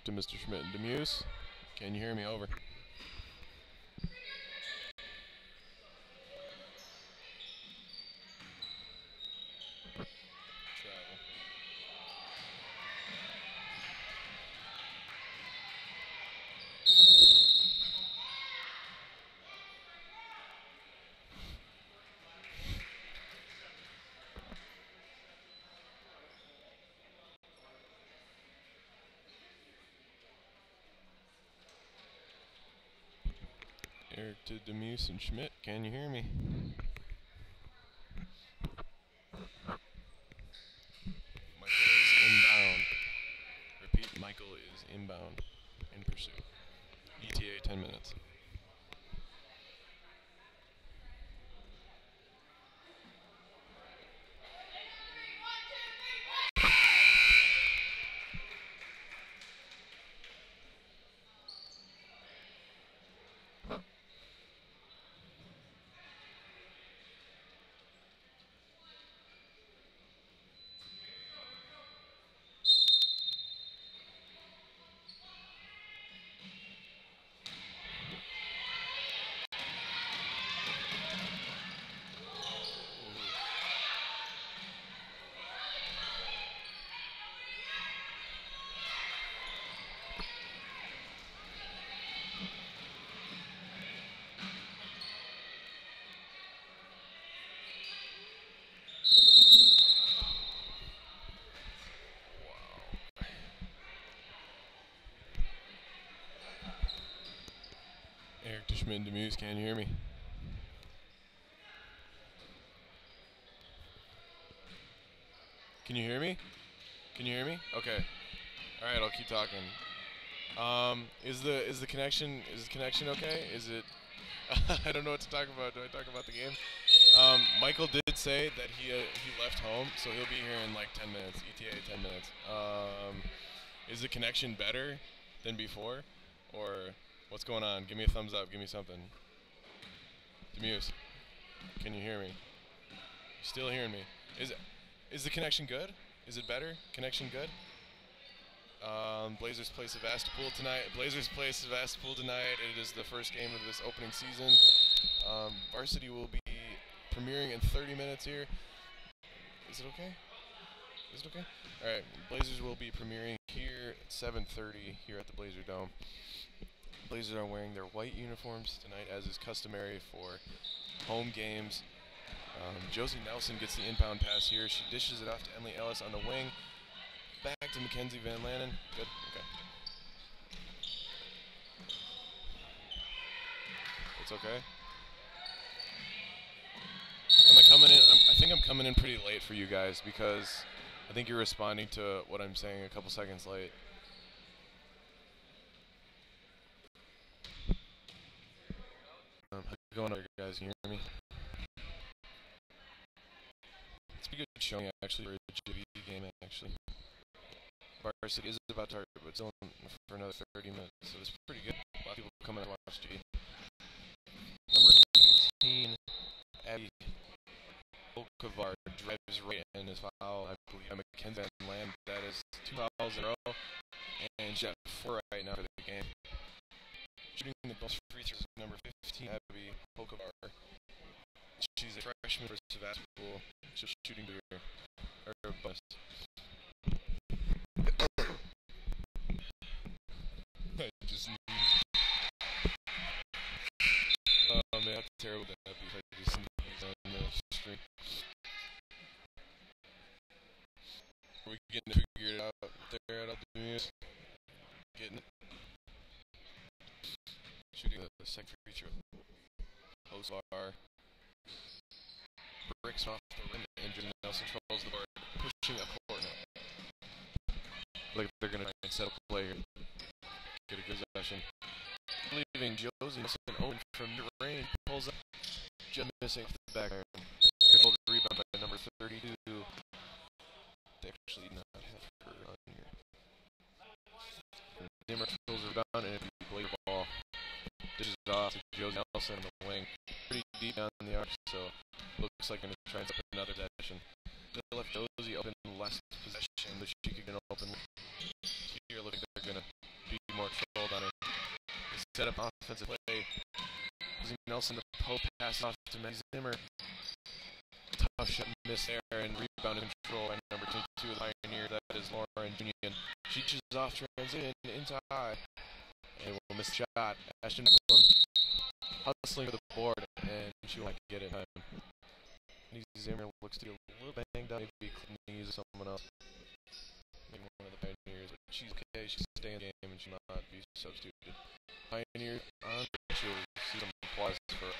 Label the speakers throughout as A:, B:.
A: to Mr. Schmidt and Demuse. Can you hear me? Over. Eric to Demuse and Schmidt. Can you hear me? Michael is inbound. Repeat, Michael is inbound in pursuit. ETA 10 minutes. Eric to Schmidt and Demuse. Can you hear me? Can you hear me? Can you hear me? Okay. All right, I'll keep talking. Is the connection okay? Is it? I don't know what to talk about. Do I talk about the game? Michael did say that he left home, so he'll be here in like 10 minutes. ETA 10 minutes. Is the connection better than before, or what's going on? Give me a thumbs up. Give me something. Demuse, can you hear me? You still hearing me? Is the connection good? Is it better? Connection good? Blazers play Sevastopol tonight. It is the first game of this opening season. Varsity will be premiering in 30 minutes here. Is it okay? Is it okay? All right. Blazers will be premiering here at 7:30 here at the Blazer Dome. Blazers are wearing their white uniforms tonight, as is customary for home games. Josie Nelson gets the inbound pass here. She dishes it off to Emily Ellis on the wing. Back to Mackenzie Van Lannen. Good. Okay. It's okay. Am I coming in? I think I'm coming in pretty late for you guys because I think you're responding to what I'm saying a couple seconds late. How's it going over, guys? Can you hear me? It's a pretty good showing actually for a JV game actually. Varsity is about to start, but still for another 30 minutes, so it's pretty good. A lot of people coming to watch JV. Number 15, Abby Volkovar drives right and is foul, I believe, by Mackenzie Van Lannen. That is 2 fouls in a row, and she's at 4 right now for the game. Shooting the most free throws, number 15, Abby Volkovar. She's a freshman for Sevastopol. She's shooting to her bus. I just need. Oh man, how terrible that would be if I just sneeze on the stream. Are we getting it figured out there at Demuse? Getting it. Shooting the second free throw. Osvar bricks off the rim, and Josie Nelson controls the bar, pushing up court now. Like they're gonna try and set up a play here. Get a good possession. Leaving Josie Nelson open from mid-range, pulls up, just missing off the back iron. Controls the rebound by number 32. They actually not have her on here. Nimmer controls the rebound, and it'll be Blazer ball. Dishes off to Josie Nelson on the wing. Pretty deep down the arc, so looks like going to try and set up another possession. They left Josie open last possession, but she could get open. Here, looking like they're going to set up offensive play. Josie Nelson, the post pass off to Maddie Zimmer. Tough shot, miss there, and rebound and control by number 22 of the Pioneers. That is Lauren Union. She chooses off transition into high. And will miss the shot. Ashton Eklund hustling for the board, and she won't get it in time. Maddie Zimmer looks to be a little banged up. Maybe Clinton needs someone else. Maybe one of the Pioneers, but she's okay. She's staying in the game and she'll not be substituted. Pioneers on. She'll see some applause for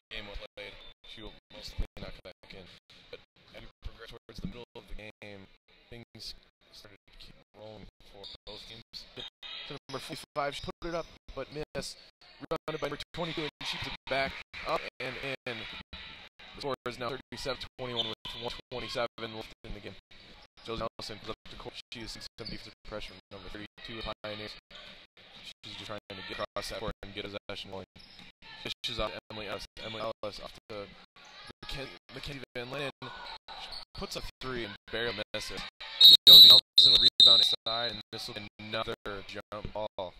A: game well played. She will most likely not come back in. But as we progress towards the middle of the game, things started to keep rolling for both teams. To number 45, she put it up, but missed. Rebounded by number 22, and she puts it back up and in. The score is now 37-21 with 127 left in the game. Josie Nelson goes up to court. She is seeing some defensive pressure from number 32 of Pioneers. She's just trying to get across that court and get possession going. Dishes off Emily Ellis. Emily Ellis off to Mackenzie Van Linen. Puts a three and barely misses. Josie Nelson will rebound inside, and this will be another jump ball.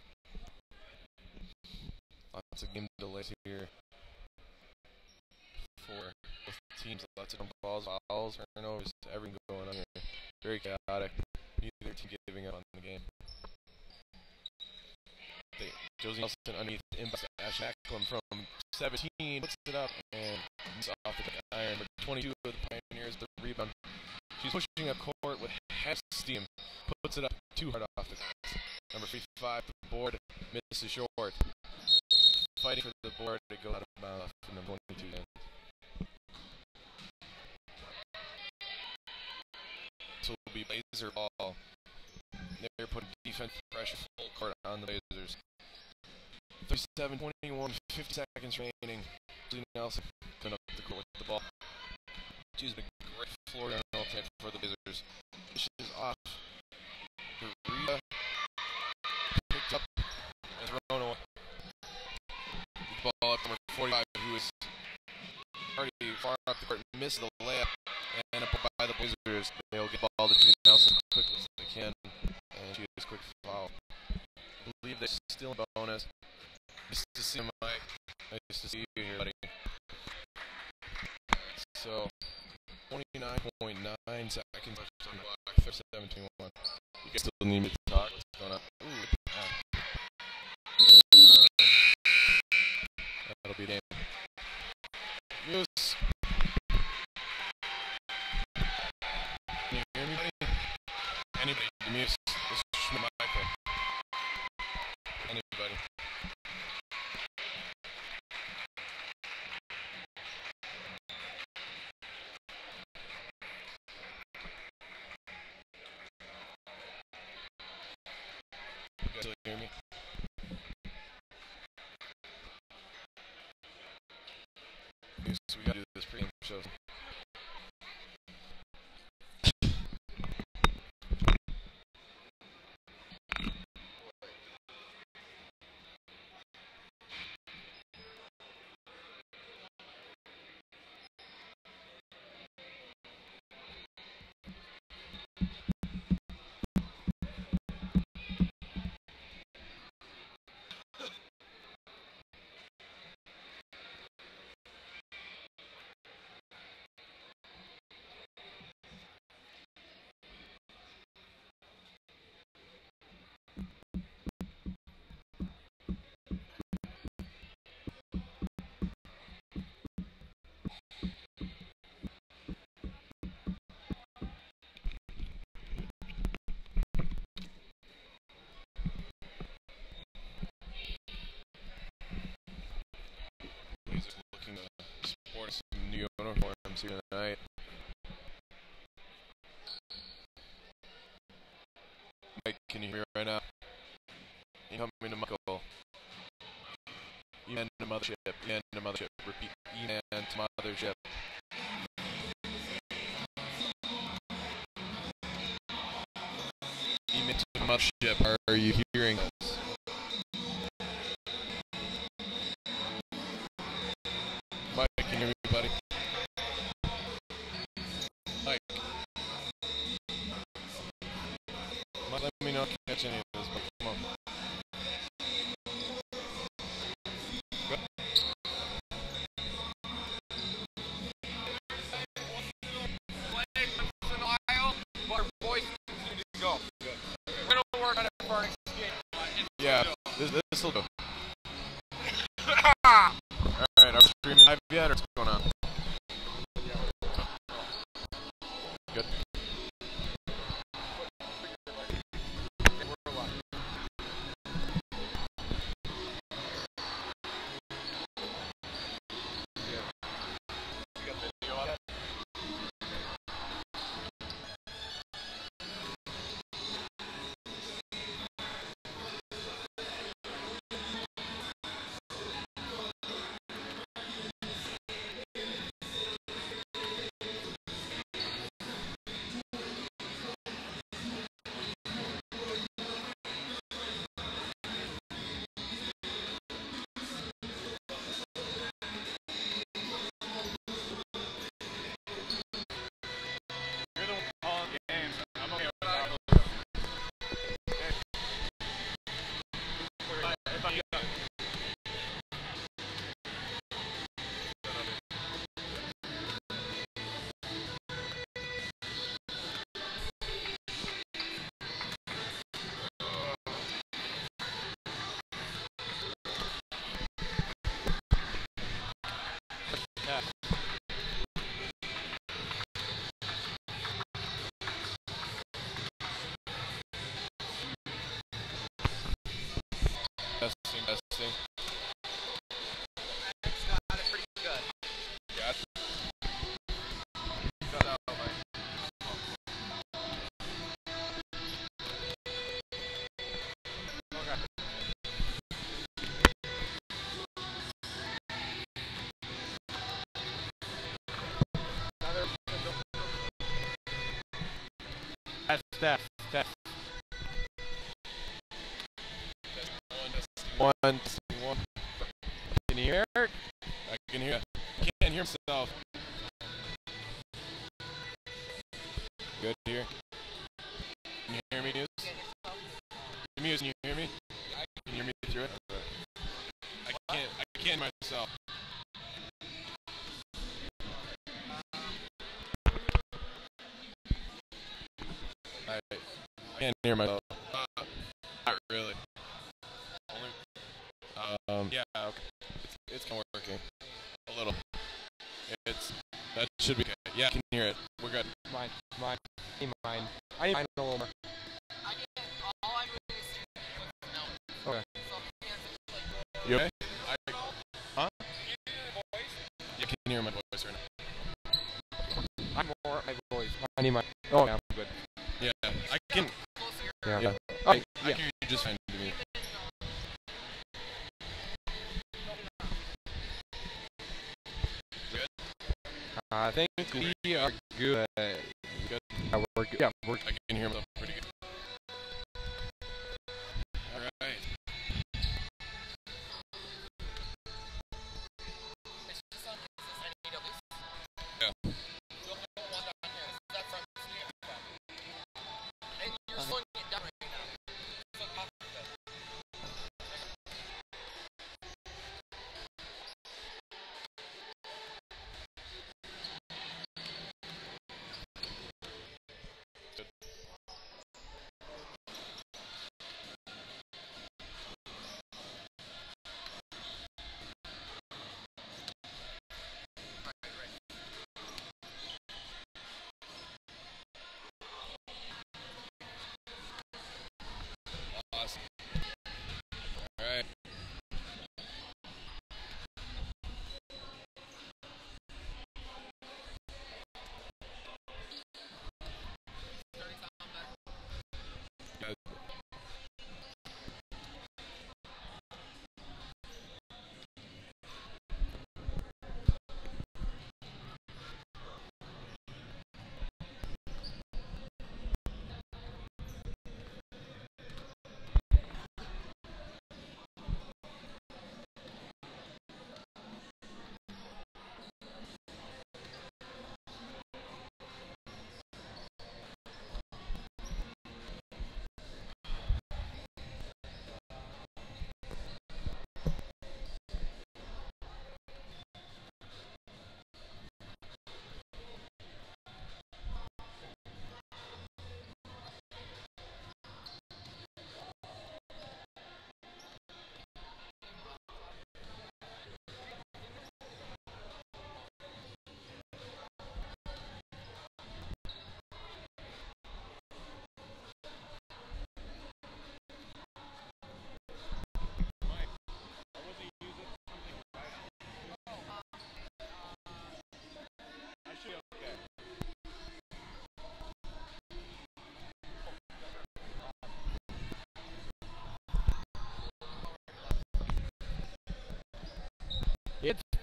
A: Lots of game delays here for both teams. Lots of jump balls, fouls, turnovers, everything going on here. Very chaotic. Neither team giving up on the game. Josie Nelson underneath inbox to Ash Eklund from 17, puts it up and moves off the iron. But 22 of the Pioneers, the rebound. She's pushing up court with half steam, puts it up too hard off the glass. Number 35, the board misses short. Fighting for the board to go out of bounds for number 22 then. So it will be Blazer ball. They're putting defense pressure full court on the Blazers. 37-21, 50 seconds remaining. Josie Nelson coming up the court with the ball. She's been a great floor down for the Blazers. Dishes off. Rita picked up as Rono. The ball up number 45, who is already far up the court, misses the layup, and up by the Blazers. They'll get the ball to Josie Nelson as quickly as they can, and she gets a quick foul. I believe they're still in bonus. Nice to see you, Mike. Nice to see you here, buddy. So, 29.9 seconds left on the clock. 37-21. You guys still need me to talk? What's going on? Ooh, that'll be a game. Muse. Can you hear me, buddy? Anybody? Muse. This is my microphone. Anybody? You guys still hear me? Muse, we gotta do this pregame show. Looking to sport some new uniforms here tonight. Mike, can you hear me right now? You help me to Michael. E-man to mothership. E-man to mothership. Repeat. E-man to mothership. E-man to mothership. Are you hearing us? Mike, can you hear me, buddy? Mike. Mike, let me know if you catch any of this, but come on. This will do. Alright, are we streaming live yet, or what's going on? Good. Testing.
B: Got it pretty good.
A: Got it.
B: Got out, Test.
A: One. Can you hear Eric? I can hear. I can't hear myself. Good here. Can you hear me, Muse? Muse, can you hear me? Can you hear me through it? I can't hear myself. I can't hear myself. Not really. Yeah, okay. It's kind of working. A little. That should be good. Yeah, I can hear it. We're good.
B: Mine. I need mine a little more. Okay.
A: You okay? Huh? You can hear my voice right now.
B: I'm more my voice. I need my. Oh, yeah, I'm good.
A: Yeah, I can.
B: Yeah.
A: I can hear you just fine to me.
B: I think we are good.
A: Good.
B: Yeah, we're good. Yeah, we're
A: I can hear myself pretty good. Alright. Yeah.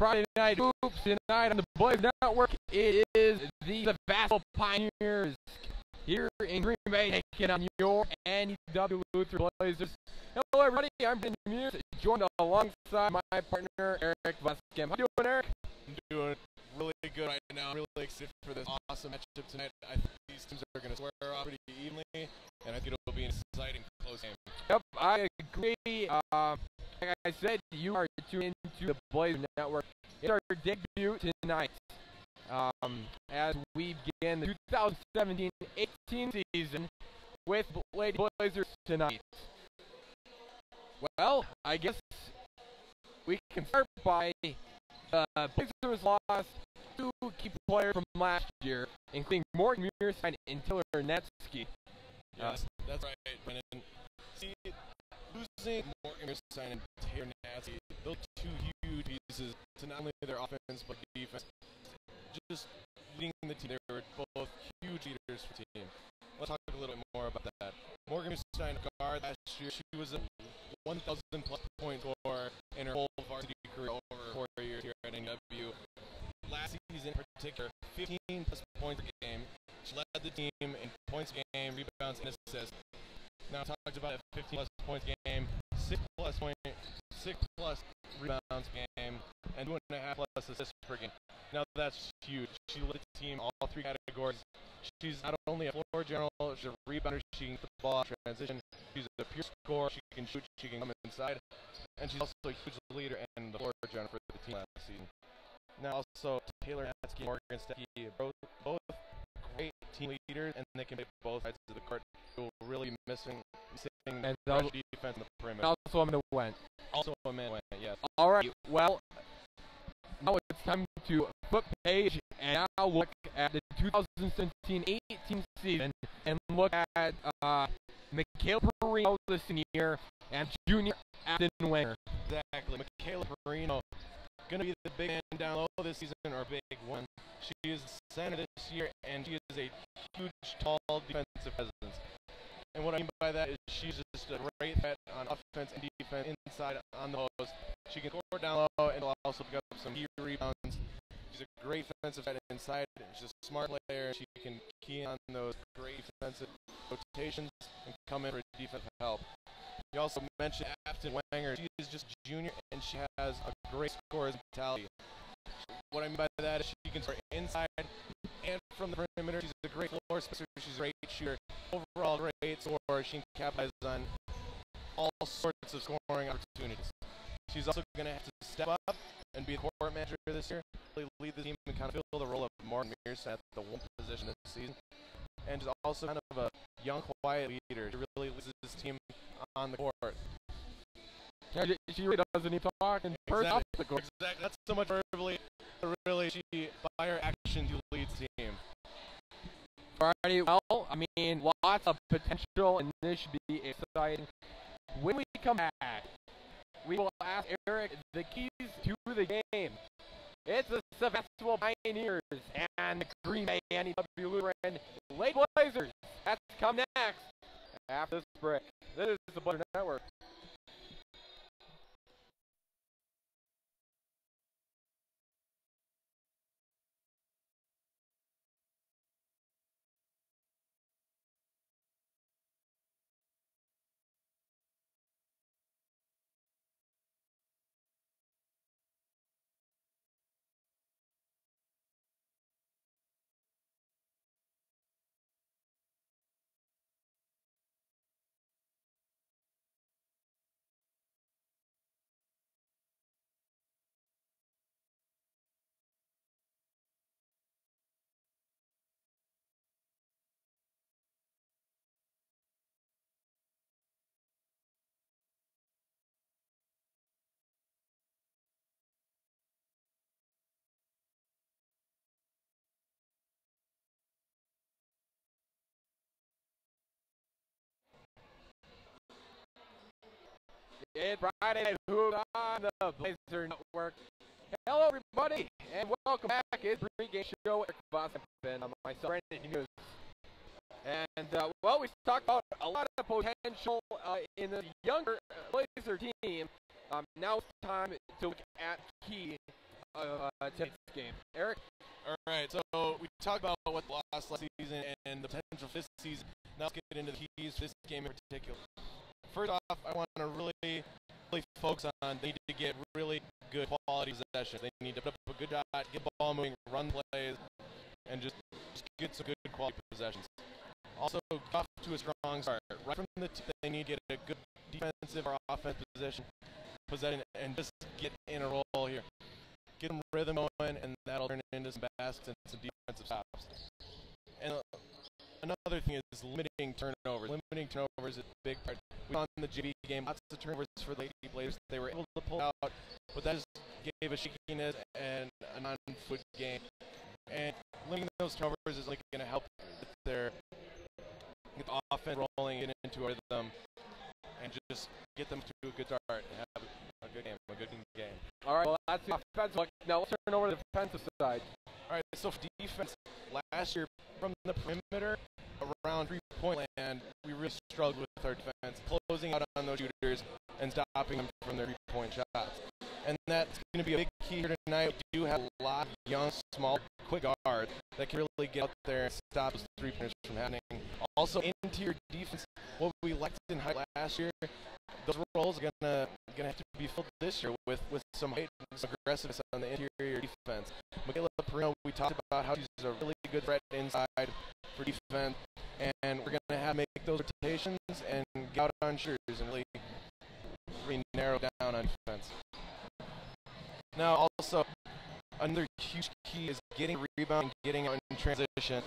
B: Friday Night Hoops tonight on the Blazer Network. It is the Vasco Pioneers here in Green Bay taking on your NEW Luther Blazers. Hello everybody, I'm Ben Muse, joined alongside my partner Eric Vasquez. How you doing, Eric?
A: I'm doing really good right now. I'm really excited for this awesome matchup tonight. I think these teams are going to square off pretty evenly, and I think it'll be an exciting close game.
B: Yep, I agree. Like I said, you are tuned into the Blazer Network. It's our debut tonight as we begin the 2017-18 season with Lady Blazers tonight. Well, I guess we can start by Blazers lost two key players from last year, including Morgan Mearstein and Taylor Netsky.
A: Yes, that's right, Brennan. See, losing Morgan Mearstein and Taylor Netsky, those two huge pieces to not only their offense but defense, just leading the team. They were both huge leaders for the team. Let's talk a little bit more about that. Morgan Mearstein, guard last year, she was a 1,000-plus point scorer in her whole varsity career over 4 years here at NW. Last season in particular, 15-plus points a game. She led the team in points a game, rebounds, and assists. Now talked about a 15-plus points game, 6-plus rebounds a game, and 2.5-plus assists per game. Now that's huge. She led the team all three categories. She's not only a floor general, she's a rebounder. She can put the ball in transition. She's a pure scorer. She can shoot. She can come inside, and she's also a huge leader and the floor general for the team last season. Now also Taylor Netsky and Morgan Stecky, both great team leaders, and they can play both sides of the court. You'll really be missing
B: and
A: rush defense in the perimeter.
B: Also Amanda Went.
A: Also Amanda Went, yes.
B: All right, well, now it's time to flip page and now look at the 2017-18 season and look at Michaela Perino, the senior, and junior Ashton Wenger.
A: Exactly. Michaela Perino, going to be the big man down low this season, or big one. She is the center this year, and she is a huge, tall defensive presence. And what I mean by that is she's just a great threat on offense and defense inside on the post. She can score down low and will also pick up some key rebounds. She's a great defensive threat inside. She's a smart player. She can key on those great defensive rotations and come in for defensive help. You also mentioned Afton Wenger. She is just a junior, and she has a great scorer's mentality. What I mean by that is she can score inside and from the perimeter. She's a great floor spacer. She's a great shooter. Overall, great scorer. She can capitalize on all sorts of scoring opportunities. She's also going to have to step up and be the court manager this year, really lead the team and kind of fill the role of Morgan Mearstein at the one position this season. And she's also kind of a young, quiet leader. She really leads this team on the court.
B: Yeah, she really doesn't need to talk in person off the court.
A: Exactly. Not so much verbally, but really, by her actions, she leads the team.
B: Alrighty, well, I mean, lots of potential, and this should be exciting. When we come back, we will ask Eric the keys to the game. It's the Sebastopol Pioneers and the Green Bay NEW Lutheran Lady Blazers. That's come next after this break. This is the Blazer Network. It's Friday Night Hoops on the Blazer Network. Hello, everybody, and welcome back. It's pregame show with Eric Vasquez and myself, Brandon Hughes. And, well, we talked about a lot of potential in the younger Blazer team. Now it's time to look at key tonight's game. Eric?
A: All right, so we talked about what lost last season and the potential for this season. Now let's get into the keys for this game in particular. First off, I want to really focus on they need to get really good quality possession. They need to put up a good shot, get the ball moving, run plays, and just get some good quality possessions. Also, off to a strong start. Right from the tip, they need to get a good defensive or offensive possession and just get in a roll here. Get them rhythm going, and that'll turn into some baskets and some defensive stops. And another thing is limiting turnovers. Limiting turnovers is a big part. We saw in the JV game lots of turnovers for the Lady Blazers. They were able to pull out, but that just gave a shakiness and a non-foot game. And limiting those turnovers is like going to help get the offense rolling, get into a rhythm, and just get them to a good start and have a good game.
B: All right, well, that's the offensive look. Now let's turn over to the defensive side.
A: All right, so for defense, last year from the perimeter around three-point land, we really struggled with our defense, closing out on those shooters and stopping them from their three-point shots. And that's going to be a big key here tonight. We do have a lot of young, small, quick guards that can really get out there and stop those three-pointers from happening. Also, interior defense, what we lacked in height last year, those roles are gonna have to be filled this year with some height and some aggressiveness on the interior defense. Michaela Perino, we talked about how she's a really good threat inside for defense, and we're gonna have to make those rotations and get out on shooters and really narrow down on defense. Now, also, another huge key is getting a rebound, and getting out in transition,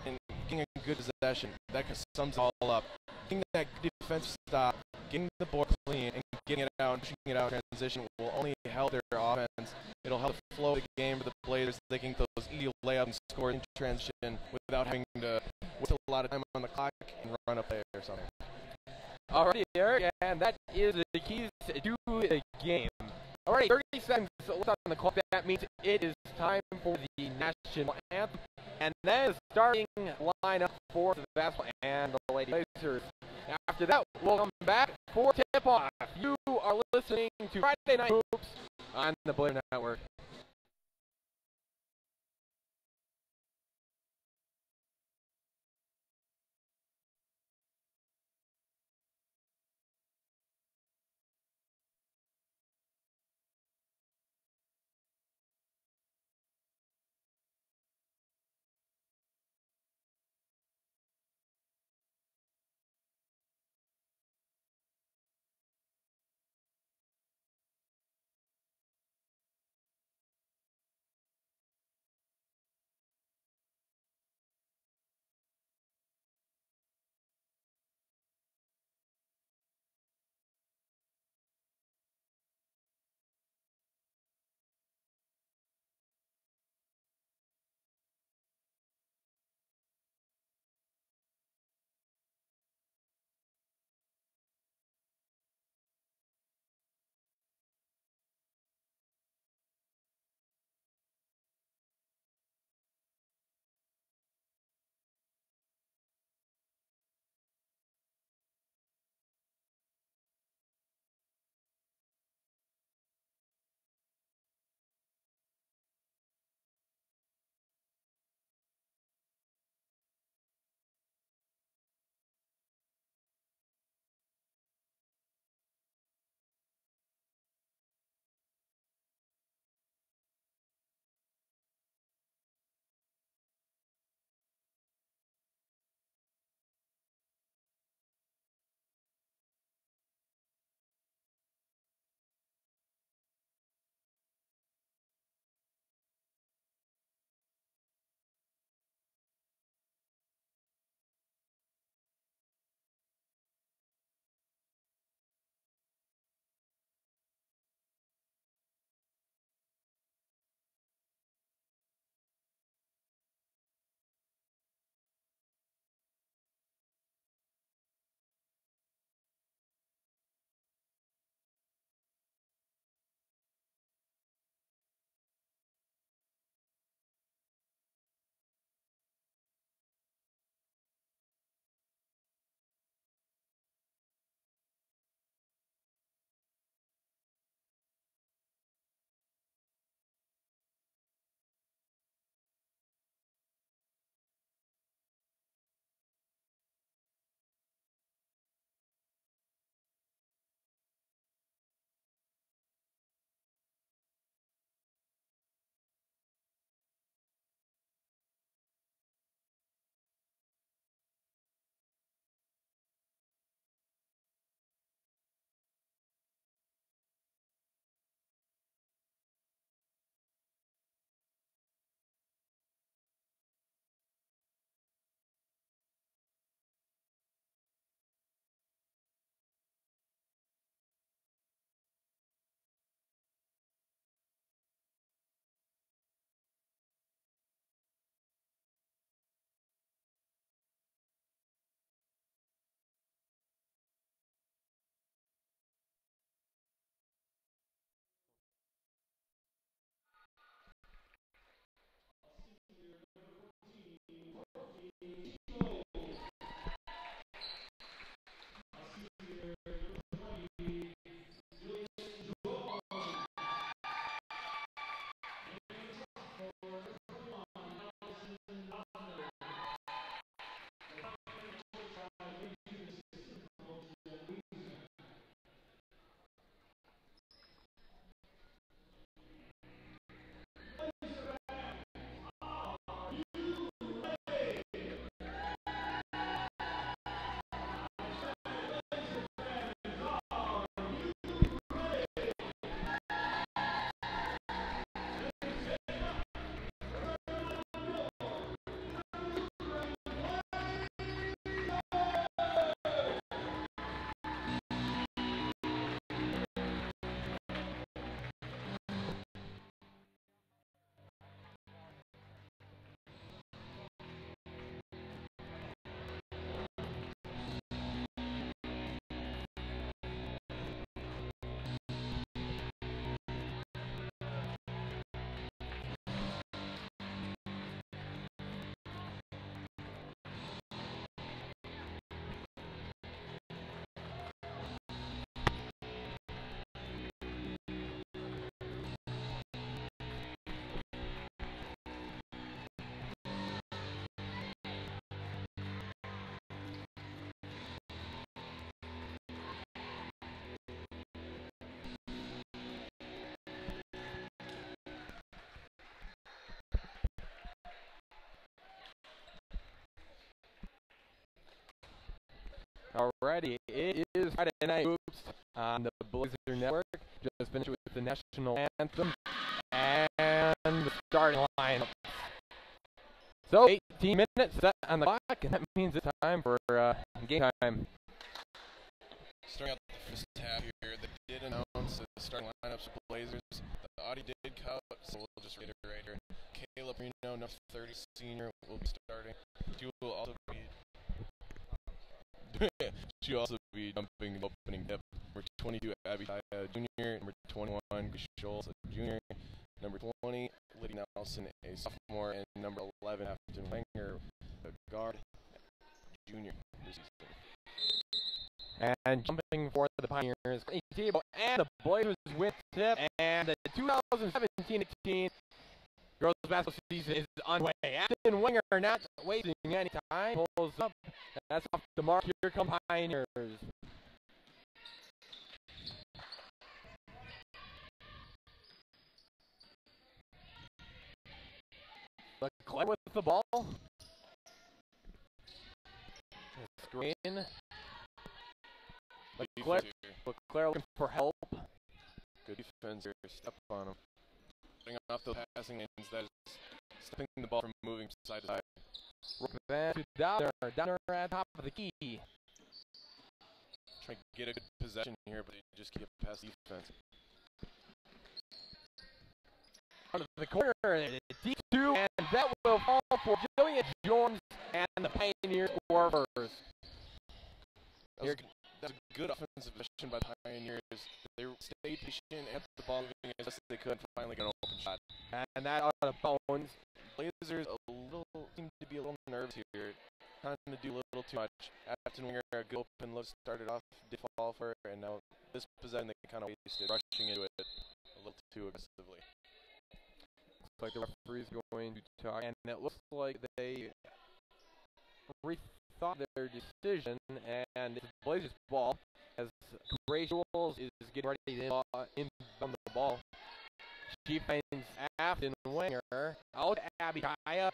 A: and getting a good possession. That sums it all up. Getting that defensive stop, getting the board clean, and getting it out and pushing it out in transition will only help their offense. It'll help the flow of the game for the Blazers. They can get those easy layups and score in transition without having to waste a lot of time on the clock and run a play or something.
B: Alrighty, Eric, and that is the keys to the game. Alright, 30 seconds left on the clock. That means it is time for the national anthem. And then the starting lineup for the basketball and the Lady Blazers. After that, we'll come back for tip-off. You are listening to Friday Night Hoops on the Blazer Network. Alrighty, it is Friday Night Hoops on the Blazer Network. Just finished with the national anthem and the starting lineup. So 18 minutes set on the clock, and that means it's time for game time.
A: Starting out the first half here, they did announce the starting lineups for Blazers. The audio did cut, so we'll just reiterate here. Caleb Reno, number 30 senior, will be starting. She will also be jumping the opening tip. Number 22, Abby Taya Jr. Number 21, Grace Schultz, a junior. Number 20, Lydia Nelson, a sophomore. And number 11, Afton Wenger, a guard, junior this season.
B: And jumping for the Pioneers, Tebow, and the Blazers win tip, and the 2017-18 girls basketball season is underway. Afton Wenger not wasting any time, pulls up. That's off the mark. Here come Pioneers. Leclerc with the ball. Screen. Leclerc looking for help.
A: Good defense here. Step on him. Putting off those passing lanes. That is stepping the ball from moving side to side.
B: Then to Downer. Downer at top of the key.
A: Trying to get a good possession here, but they just keep past defense.
B: Out of the corner, D2, and that will fall for Jillian Jones, and the Pioneers score first.
A: That was a good offensive possession by the Pioneers. They stayed patient and kept the ball moving as best as they could and finally got an open shot.
B: And that out of bounds.
A: Blazers seem to be a little nervous here, trying to do a little too much. Afton Wenger, a good open look, started off, did fall for it, and now this possession they kind of wasted, rushing into it a little too aggressively.
B: Looks like the referee's going to talk, and it looks like they rethought their decision, and it's the Blazers' ball as Grace Schultz is getting ready to inbound the ball. She finds Afton Wenger out. Abby Kaya.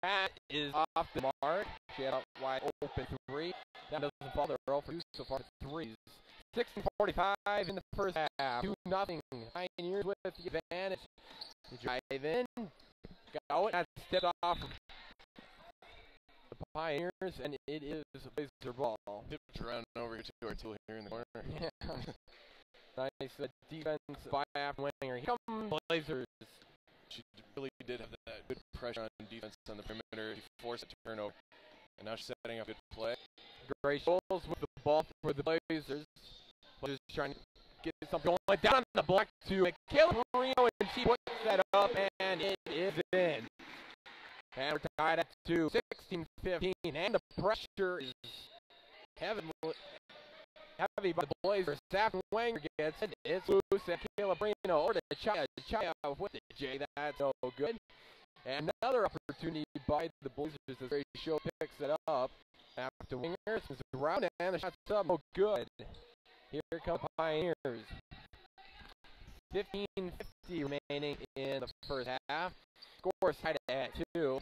B: That is off the mark. She had a wide open three. That doesn't fall. They're 0 for 2 so far. Threes. 16:45 in the first half. 2-0. Pioneers with the advantage. Drive in. Go and stepped off the Pioneers, and it is a Blazer ball.
A: Tipped around over here to our tool here in the corner.
B: Yeah. Nice defense by Afton Wenger. Here come Blazers.
A: She really did have that good pressure on defense on the perimeter. She forced a turnover, and now she's setting up a good play.
B: Grace Schultz with the ball for the Blazers. Blazers trying to get something going down on the block to Caleb Marino, and she puts that up, and it is in. And we're tied at 2, 16-15, and the pressure is heavy by the Blazers. Afton Wenger gets it. It's loose, and Caleb Marino over to Chaya. Chaya with the J. That's no good. And another opportunity by the Blazers as Grace Schultz picks it up. Afton Wenger swings around, and the shot's up. No good. Here come Pioneers. 15:50 remaining in the first half. Score tied at 2.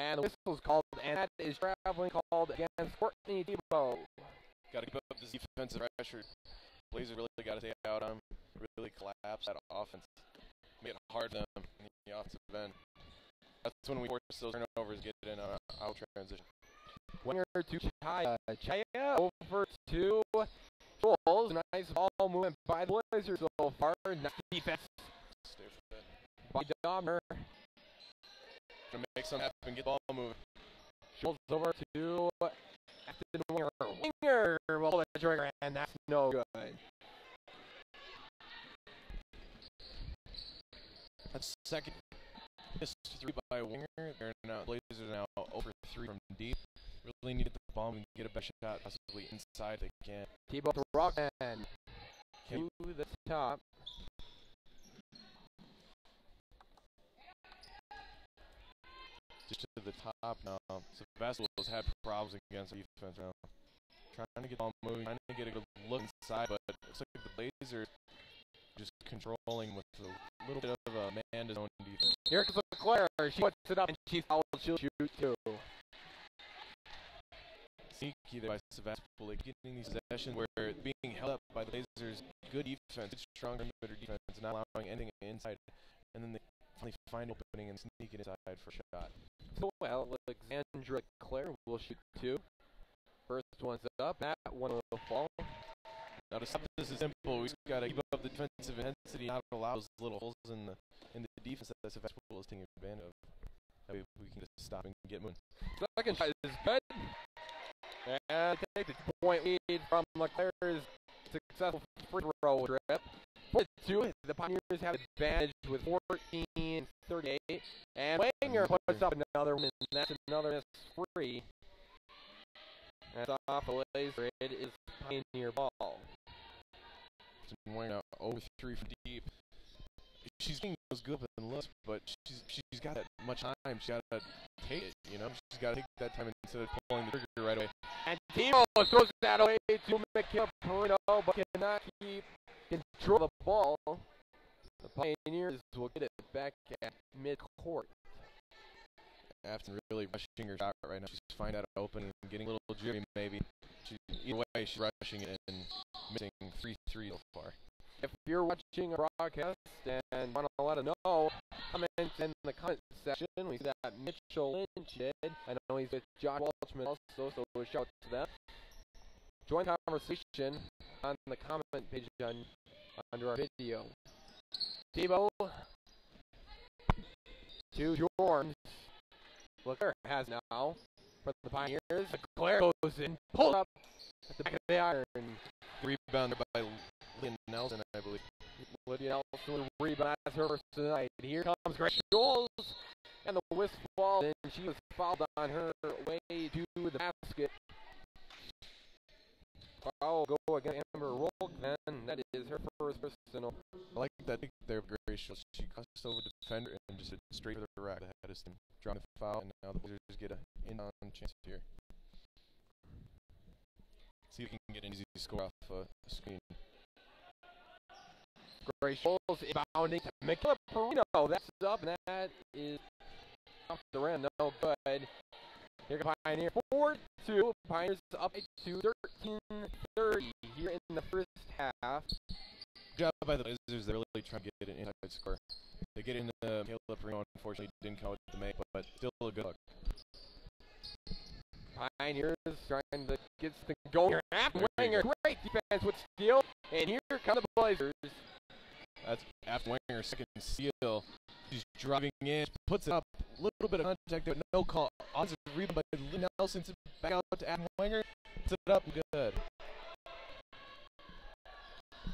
B: And the whistle's called, and that is traveling called against Courtney Tebow.
A: Got to keep up this defensive pressure. Blazers really got to stay out on them, really collapse that offense, make it hard for them in the offensive end. That's when we force those turnovers, get in on out transition.
B: Wenger to Chaya. Chaya over to Schultz. Nice ball movement by the Blazers so far. Nice defense
A: Stay with it.
B: by Dahmer.
A: Gonna make something happen, get the ball moving.
B: Schultz over to Afton Wenger. Wenger will pull the trigger, and that's no good.
A: That's second missed 3 by Wenger. They're now Blazers are now over 3 from deep. Really needed the ball and get a better shot, possibly inside if they can.
B: Tebow to Rockman. To the top.
A: Just to the top now. So Vasquez had problems against defense now. Trying to get the ball moving, trying to get a good look inside, but it looks like the Blazers just controlling with a little bit of a man-to-zone defense.
B: Here comes Leclerc. She puts it up, and she'll shoot too.
A: sneaky there by Sevastopol, like getting these possessions where being held up by the Blazers, good defense, good strong perimeter defense, not allowing anything inside, and then they finally find opening and sneak it inside for a shot.
B: So Alexandra Clare will shoot 2. First one's up. That one will fall.
A: Now to stop this is simple. We just got to keep up the defensive intensity, not allow those little holes in the defense that Sevastopol is taking advantage of. That way we can just stop and get moving.
B: Second shot is good. And take the 2-point lead from LeClaire's successful free throw trip. 4-2. The Pioneers have advantage with 14-38. And Wenger puts up another one, and that's another miss free. That's off the laser. It is Pioneer ball.
A: Wenger now over 3 from deep. She's getting those good and looks, but she's got that much time. She's got to take it, you know. She's got to take that time instead of pulling the trigger right away.
B: And Timo throws that away to Mikhail Perino, but cannot keep control of the ball. The Pioneers will get it back at midcourt.
A: After really rushing her shot right now, she's finding that open and getting a little jittery maybe. Either way, she's rushing it and missing 3 threes so far.
B: If you're watching a broadcast and want to let us know, comment in the comment section. We see that Mitchell Lynch did. I know he's with John Walshman also, so a shout out to them. Join the conversation on the comment page under our video. Tebow to Jorns. LeClaire has now for the Pioneers. LeClaire goes in, pulled up at the back of the iron.
A: Rebound by Lydia Nelson, I believe.
B: Lydia Nelson with rebound. That's her first tonight. Here comes Grace Scholes. And the whistle ball, and she was fouled on her way to the basket. Foul will go against Amber Rolk, and that is her first personal.
A: I like that there, Grace Scholes. She crossed over the defender and just hit straight to the rack. That had us drawing the foul, and now the Blazers get an in-on chance here. See if we can get an easy score off a screen.
B: Grace Scholes inbounding to Mikhail Perino. That's up, and that is off the rim. No good. Here comes Pioneer 4-2. Pioneers up to 13-30 here in the first half.
A: Good job by the Blazers. They're really trying to get an inside score. They get into Caleb Perino. Unfortunately, didn't count the make, but still a good look.
B: Pioneers trying to get something going here. After Wenger, great defense with steal, and here come the Blazers.
A: That's after Wenger's second steal. She's driving in, puts it up, a little bit of contact, but no call. Offensive rebound by Lee Nelson to back out to Adam Wenger. Puts it up, good.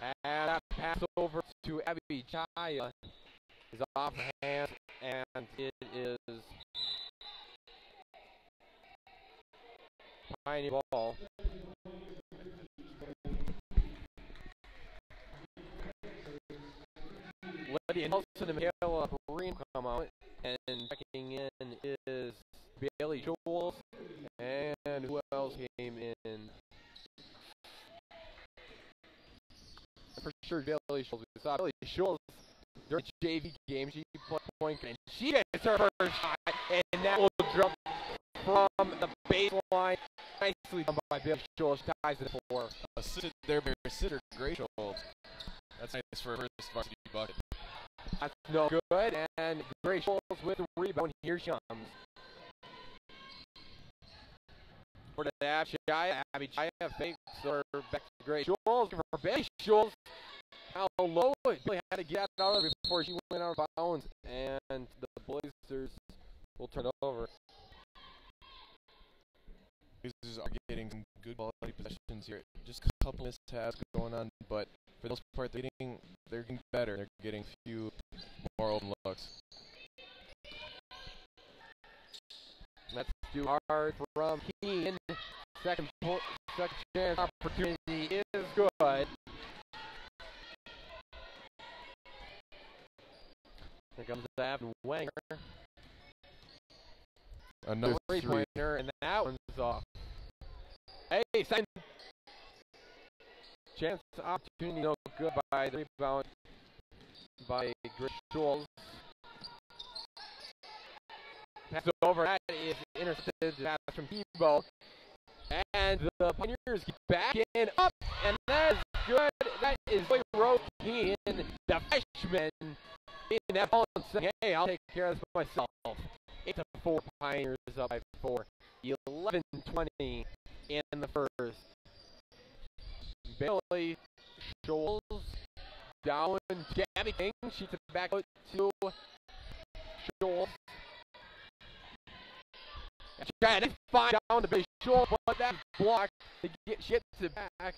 B: And that pass over to Abby Chaya is off the hand, and it is Pioneer ball. Lydia Nelson and Michaela Perino come out, and checking in is Bailey Scholes, and who else came in? For sure, Bailey Scholes. We saw Bailey Scholes during the JV game. She played point, and she gets her first shot, and that will drop from the baseline. Nicely done by Bailey Scholes. Ties it 4.
A: Assisted there by her sitter, Grace Scholes. That's nice for her first varsity bucket.
B: That's no good, and Grace Scholes with the rebound. Here she comes. For the Abby Chaya fakes her back to Grace Scholes. For Bailey Scholes, how low it really had to get out of it before she went out of bounds, and the Blazers will turn it over.
A: Blazers are getting some good quality possessions here. Just a couple mishaps going on, but for the most part, they're getting better. They're getting few more open looks.
B: Let's do hard from Keen. Second chance opportunity is good. Here comes Evan Wenger.
A: Another
B: three-pointer, and that one's off. Hey, second chance opportunity, no good by the rebound by Grace Scholes. Pass over, that is intercepted. Pass from Tebow. And the Pioneers get back in up, and that is good. That is Joey Rokean, the freshman, in that ball and saying, hey, I'll take care of this myself. 8-4, Pioneers up by 4. 11-20 in the first. Bailey Scholes down to Gabby King. She took back out to Scholes. Trying to find down the Bailey Scholes, but that's blocked. She gets it back.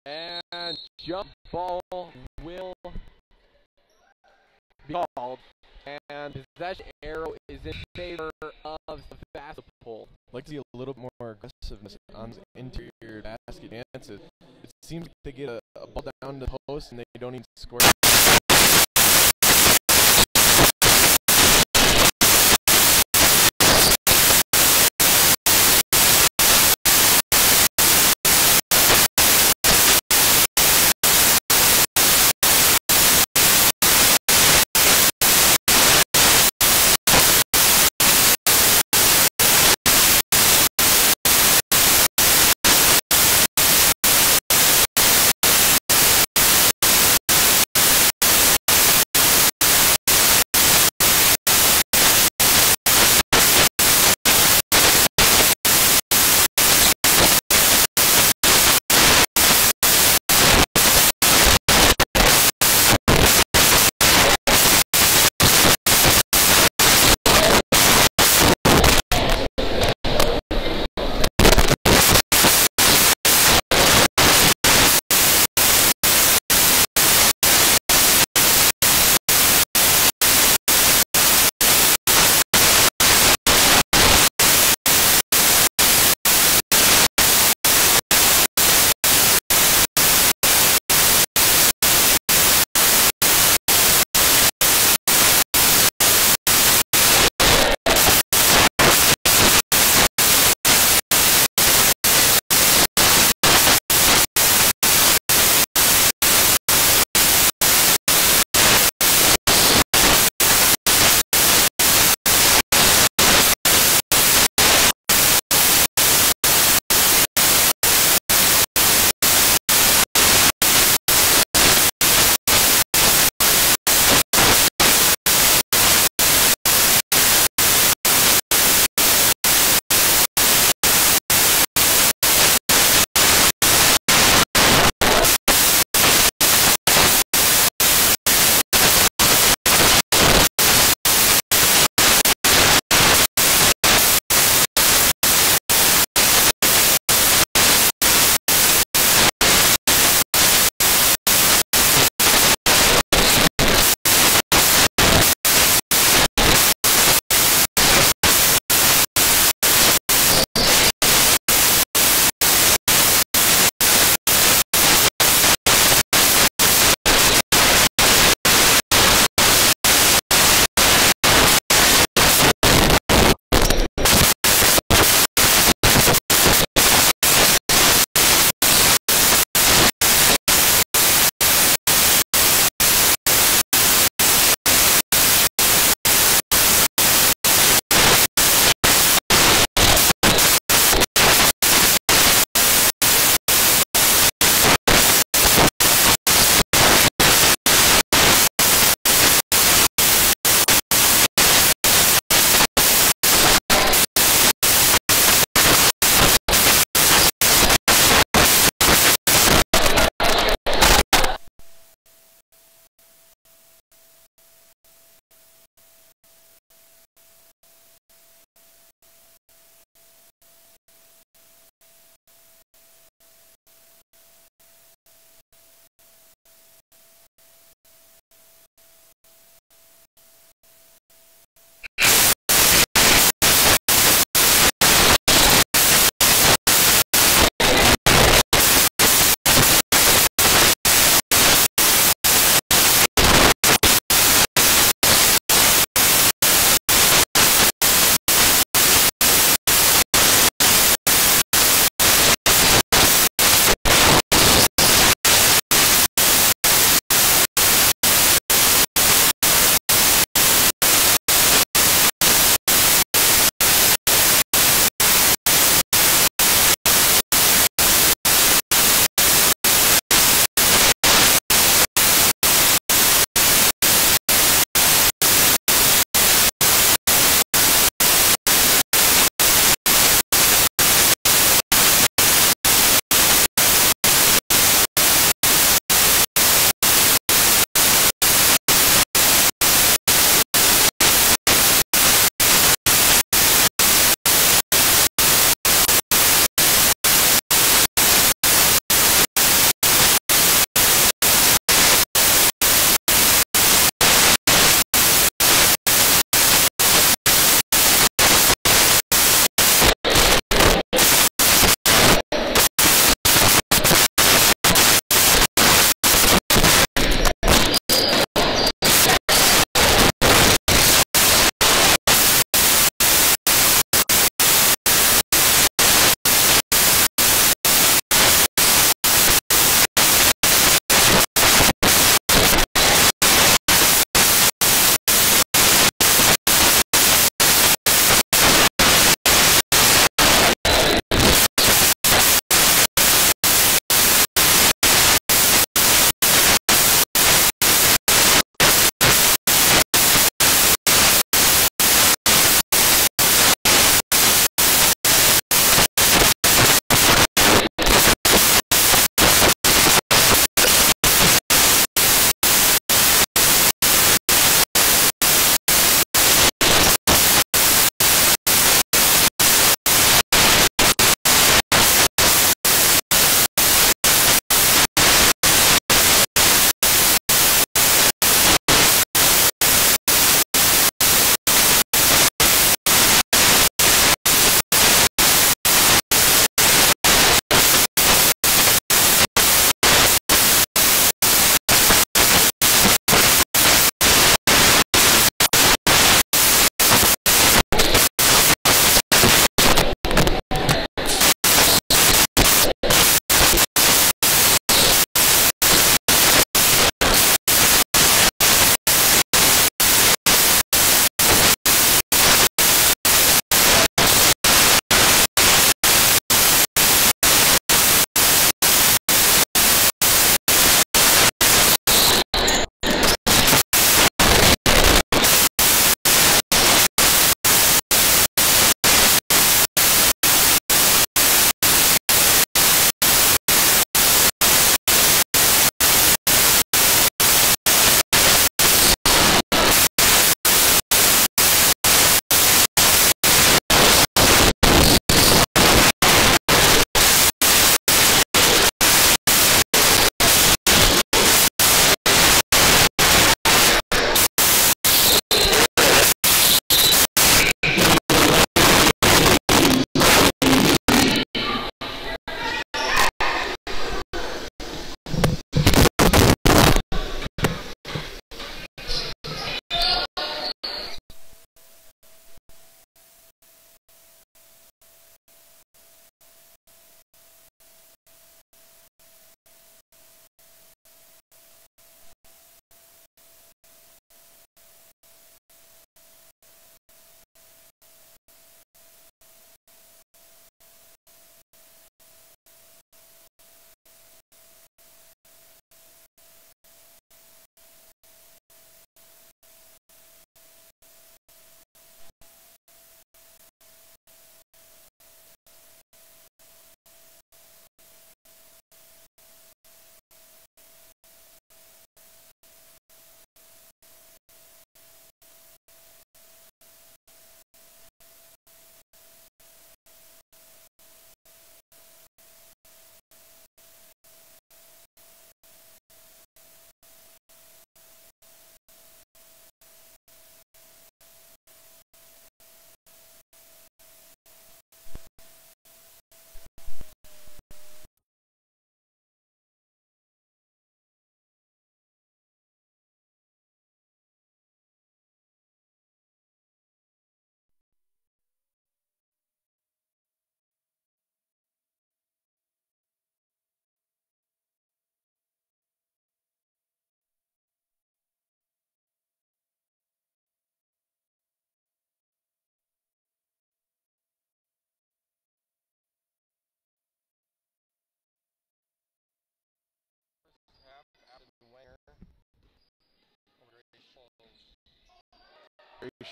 B: And jump ball will be called. And possession arrow is in favor of Sevastopol.
A: I'd like to see a little bit more aggressiveness on the interior basket dances. It seems like they get a ball down to the post and they don't even score.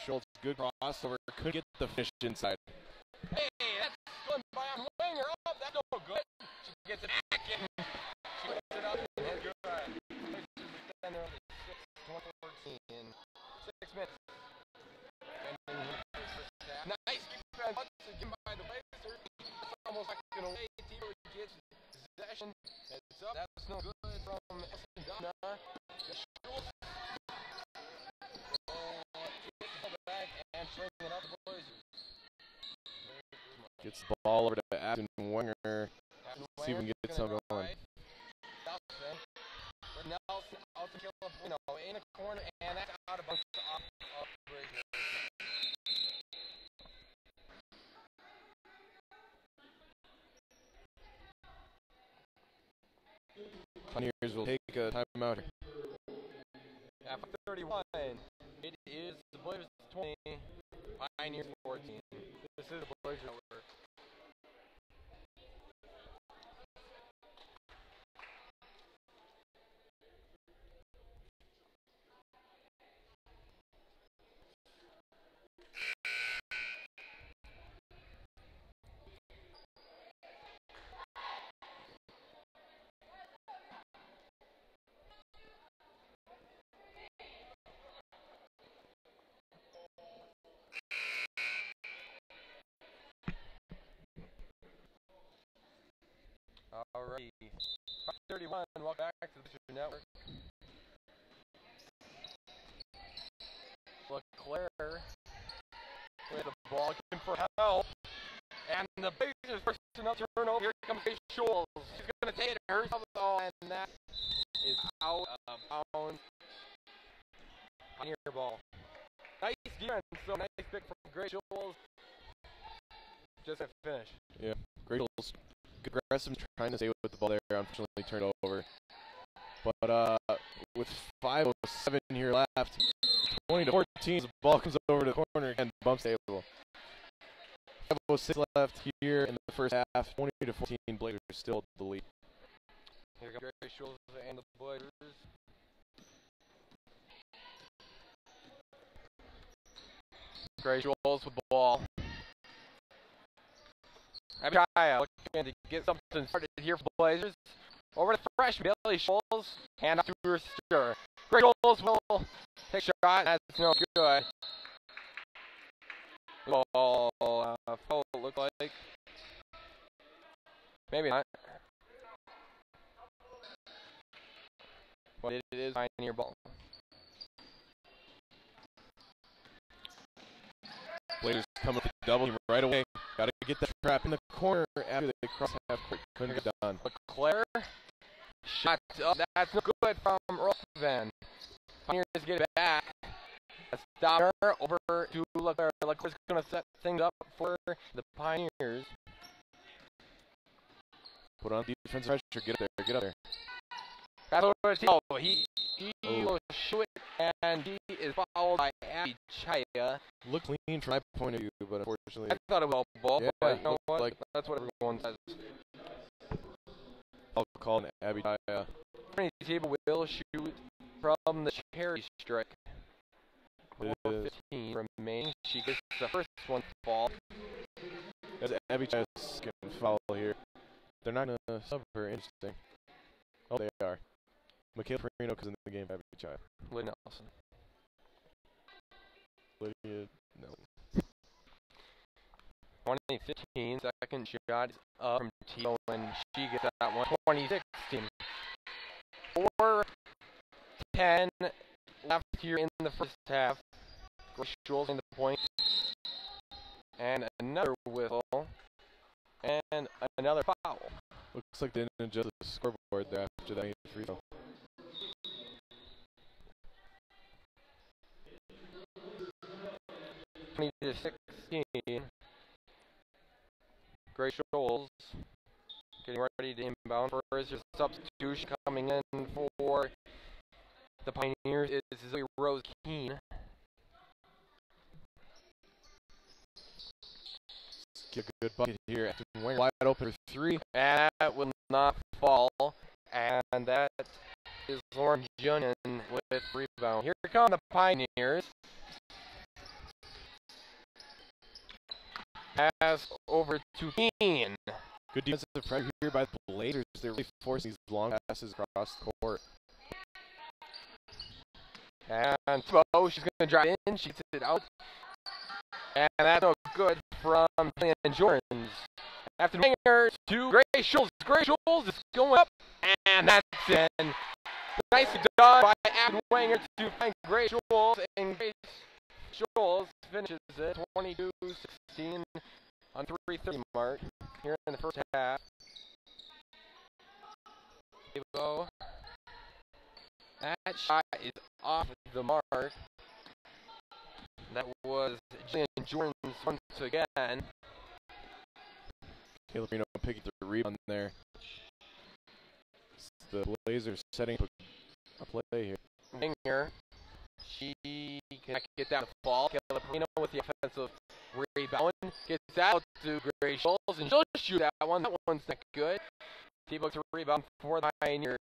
A: Schultz, good crossover, couldn't get the finish inside.
B: Hey, that's going by on winger. Oh, that's no good. She gets it back in. She puts it up and hit good. Defender of the 6-14. 6 minutes. Nice defense again by the Blazers. It's almost like an away team gets possession. It's up. That's no good from Essendon. Schultz. Back and bring it up the Blazers.
A: Gets the ball over to Ashton Wenger. See if we can get something going.
B: Nelson out to Filipino in a corner, and that's out of bounds off of Brazier.
A: Pioneers will take a timeout.
B: After 31, it is the Blazers 20, Pioneers 14. This is the Blazers Network. Alrighty. 31, welcome back to the Blazers Network. LeClaire with the ball looking for help. And the Blazers personal turnover. Here comes Grace Schultz. She's going to take it herself, and that is out of bounds. Pioneer ball. Nice defense, so nice pick from Grace Schultz. Just a finish.
A: Yeah, Grace Schultz. Aggressive, trying to stay with the ball there. Unfortunately, turned over. But with 5:07 here left, 20-14, the ball comes over to the corner and bumps the table. 5:06 left here in the first half. 20-14, Blazers still the lead.
B: Here comes Grace Schultz and the Blazers. Grace Schultz with the ball. Abishaya looking to get something started here for the Blazers. Over to freshman Billy Schultz. Hand off to her sister. Grace Schultz will take a shot. That's no good. Foul it looked like. Maybe not. But it is Pioneer ball.
A: Blazers come with the double right away. Got to get that trap in the corner after they cross half court. Couldn't get done.
B: LeClaire. Shot up. That's no good from Rothman. Pioneers get it back. A stopper over to LeClaire. LeClaire's going to set things up for the Pioneers.
A: Put on defensive pressure. Get up there. Get up there.
B: That's what he will shoot it, and he is fouled by Abishaya.
A: Looked clean from my point of view, but unfortunately.
B: I thought it was a ball,
A: yeah,
B: but you know what?
A: Like
B: that's what everyone says.
A: I'll call an Abishaya.
B: Table will shoot from the cherry strike. 4:15 remaining. She gets the first one to fall.
A: As Abishaya's getting foul here. They're not going to sub her. Interesting. Oh, they are. Michaela Perino comes in the game for Abishaya.
B: Lydia Nelson.
A: Lydia Nelson.
B: 2015, second shot is up from Tito, and she gets that one. 2016. 4:10 left here in the first half. Grace Schultz in the point. And another whistle. And another foul.
A: Looks like they didn't adjust the scoreboard there after that free throw.
B: To 16. Grace Schultz getting ready to inbound. First, there's a substitution coming in for the Pioneers. It's Zoe Rose Keene.
A: Get a good bucket here. Wide open for three.
B: And that will not fall. And that is Lauren Junin with rebound. Here come the Pioneers. Pass over to Keen.
A: Good defensive pressure here by the Blazers. They're really forcing these long passes across the court.
B: And Thibault, she's going to drive in. She gets it out. And that's no good from Jillian Jorans. After winger to Gray Schultz. Gray Schultz is going up. And that's in. Nicely done by Abden Wenger to find Gray Schultz. And Gray Schultz finishes it 22-16 on 3:30 mark here in the first half. Thibault. That shot is off the mark. That was Jillian Jordan once again.
A: Caleb Reno picking up the rebound there. The Blazers setting up a play here.
B: Winger. She cannot get down the ball. Caleb Reno with the offensive rebound. Gets out to Gray Schultz, and she'll shoot that one. That one's not good. Thibault to rebound for the Pioneers.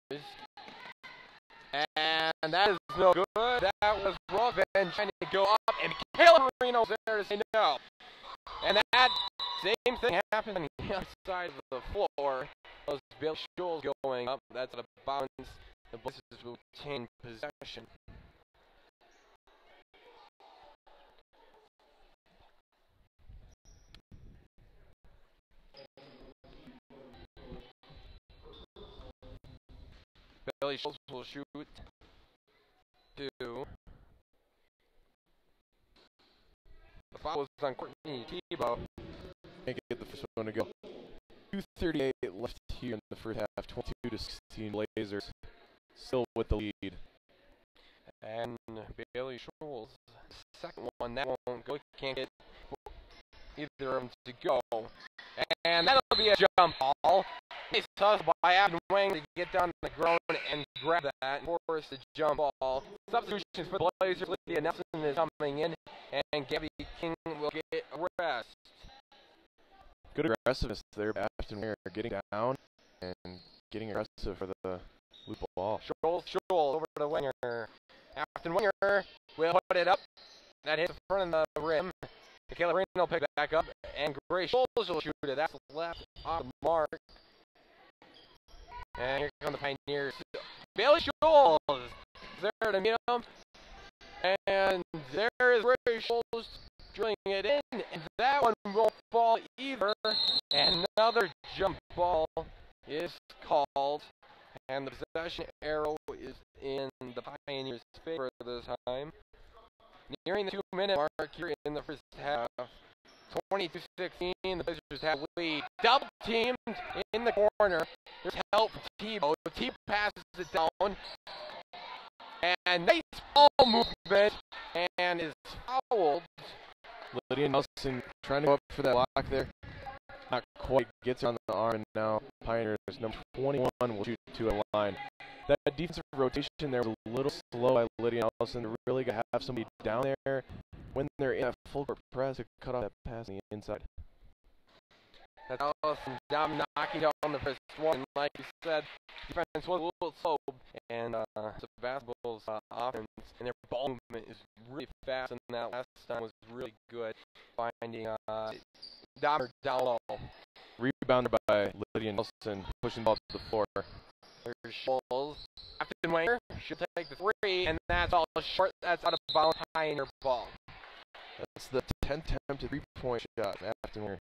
B: And that is no good. That was Rockman trying to go up, and Caleb Reno's there to say no. And that same thing happened on the outside of the floor. Those Bill Schultz going up. That's out of bounds. The Blazers will retain possession. Billy Schultz will shoot two. The foul was on Courtney Thibault.
A: Can't get the first one to go. 2:38 left here in the first half. 22-16 Blazers. Still with the lead.
B: And Bailey Schultz, second one, that won't go. Can't get either of them to go. And that'll be a jump ball. Nice hustle by Abden Wang to get down the ground and grab that and force the jump ball. Substitutions for the Blazers. Lydia Nelson is coming in, and Gabby King will get a rest.
A: Good aggressiveness there. Afton Wenger getting down and getting aggressive for the loop ball.
B: Schultz over to Wenger. Afton Wenger will put it up. That hits the front of the rim. Michaela Reno will pick it back up, and Gray Schultz will shoot it. That's left off the mark. And here come the Pioneers. Bailey Schultz is there to meet him. And there is Gray Schultz drilling it in, and that one won't fall either. And another jump ball is called, and the possession arrow is in the Pioneers' favor this time. Nearing the 2-minute mark here in the first half. 22-16, the Blazers have lead. Double teamed in the corner. There's help from Thibault. Thibault passes it down. And nice ball movement, and is fouled.
A: Lydia Nelson trying to go up for that block there. Not quite. Gets her on the arm, and now Pioneers number 21 will shoot to a line. That defensive rotation there was a little slow by Lydia Nelson. They're really going to have somebody down there when they're in a full court press to cut off that pass on the inside.
B: That's Allison down knocking down the first one. Like you said, defense was a little slow, and Sebastopol's offense and their ball movement is really fast, and that last time was really good, finding Dahmer down low.
A: Rebounded by Lydia Nelson, pushing the ball to the floor.
B: There's Schultz. Afton Wenger should take the three, and that's all short. That's out of bounds, Pioneer ball.
A: That's the 10th attempted three-point shot. Afton Wenger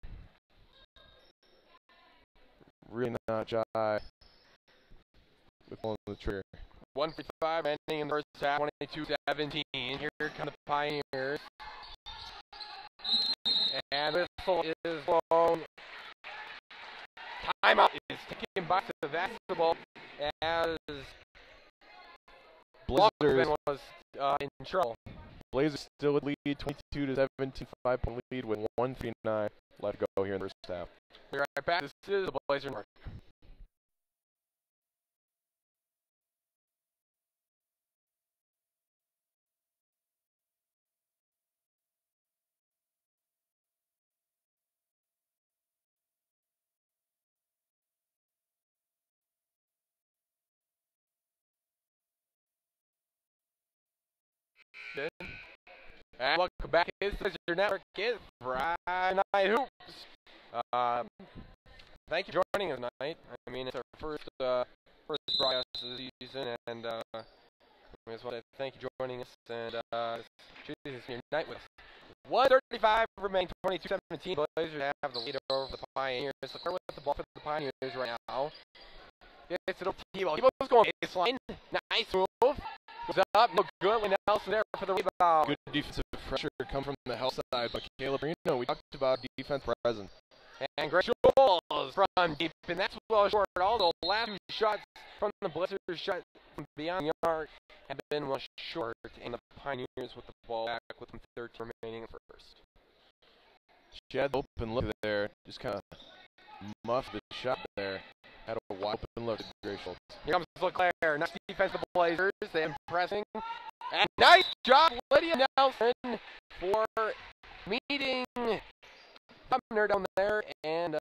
A: really not shy with pulling the trigger.
B: 1:45 ending in the first half, 22-17. Here come the Pioneers. And the whistle is blown. Timeout is taken by Sebastopol as
A: Blazers
B: was in trouble.
A: Blazers still with lead, 22-17, 5-point lead with 1:39 left to go here in the first half.
B: We're right back. This is the Blazer Mark. Good. And welcome back. It's Blizzard Network. It's Friday Night Hoops. Thank you for joining us tonight. I mean, it's our first broadcast of the season, and I just want to thank you for joining us. And choosing your night with us. 1:35 remaining, 22-17. Blazers have the lead over the Pioneers. Leclerc with the ball for the Pioneers right now. Gets it over to Tebow. Tebow's going baseline. Nice move. Goes up. No good. Lee Nelson there for the rebound.
A: Good defensive pressure come from the health side by Caleb Reno. We talked about defense present.
B: And Greg Schultz from deep, and that's well short. All the last two shots from the Blazers shot from beyond the arc have been well short, and the Pioneers with the ball back with 13 remaining in the first.
A: She had the open look there, just kind of muffed the shot there. Had a wide open look at Greg Schultz.
B: Here comes Leclerc. Nice defense of the Blazers. They're impressing. And nice job, Lydia Nelson, for meeting Sumner down there and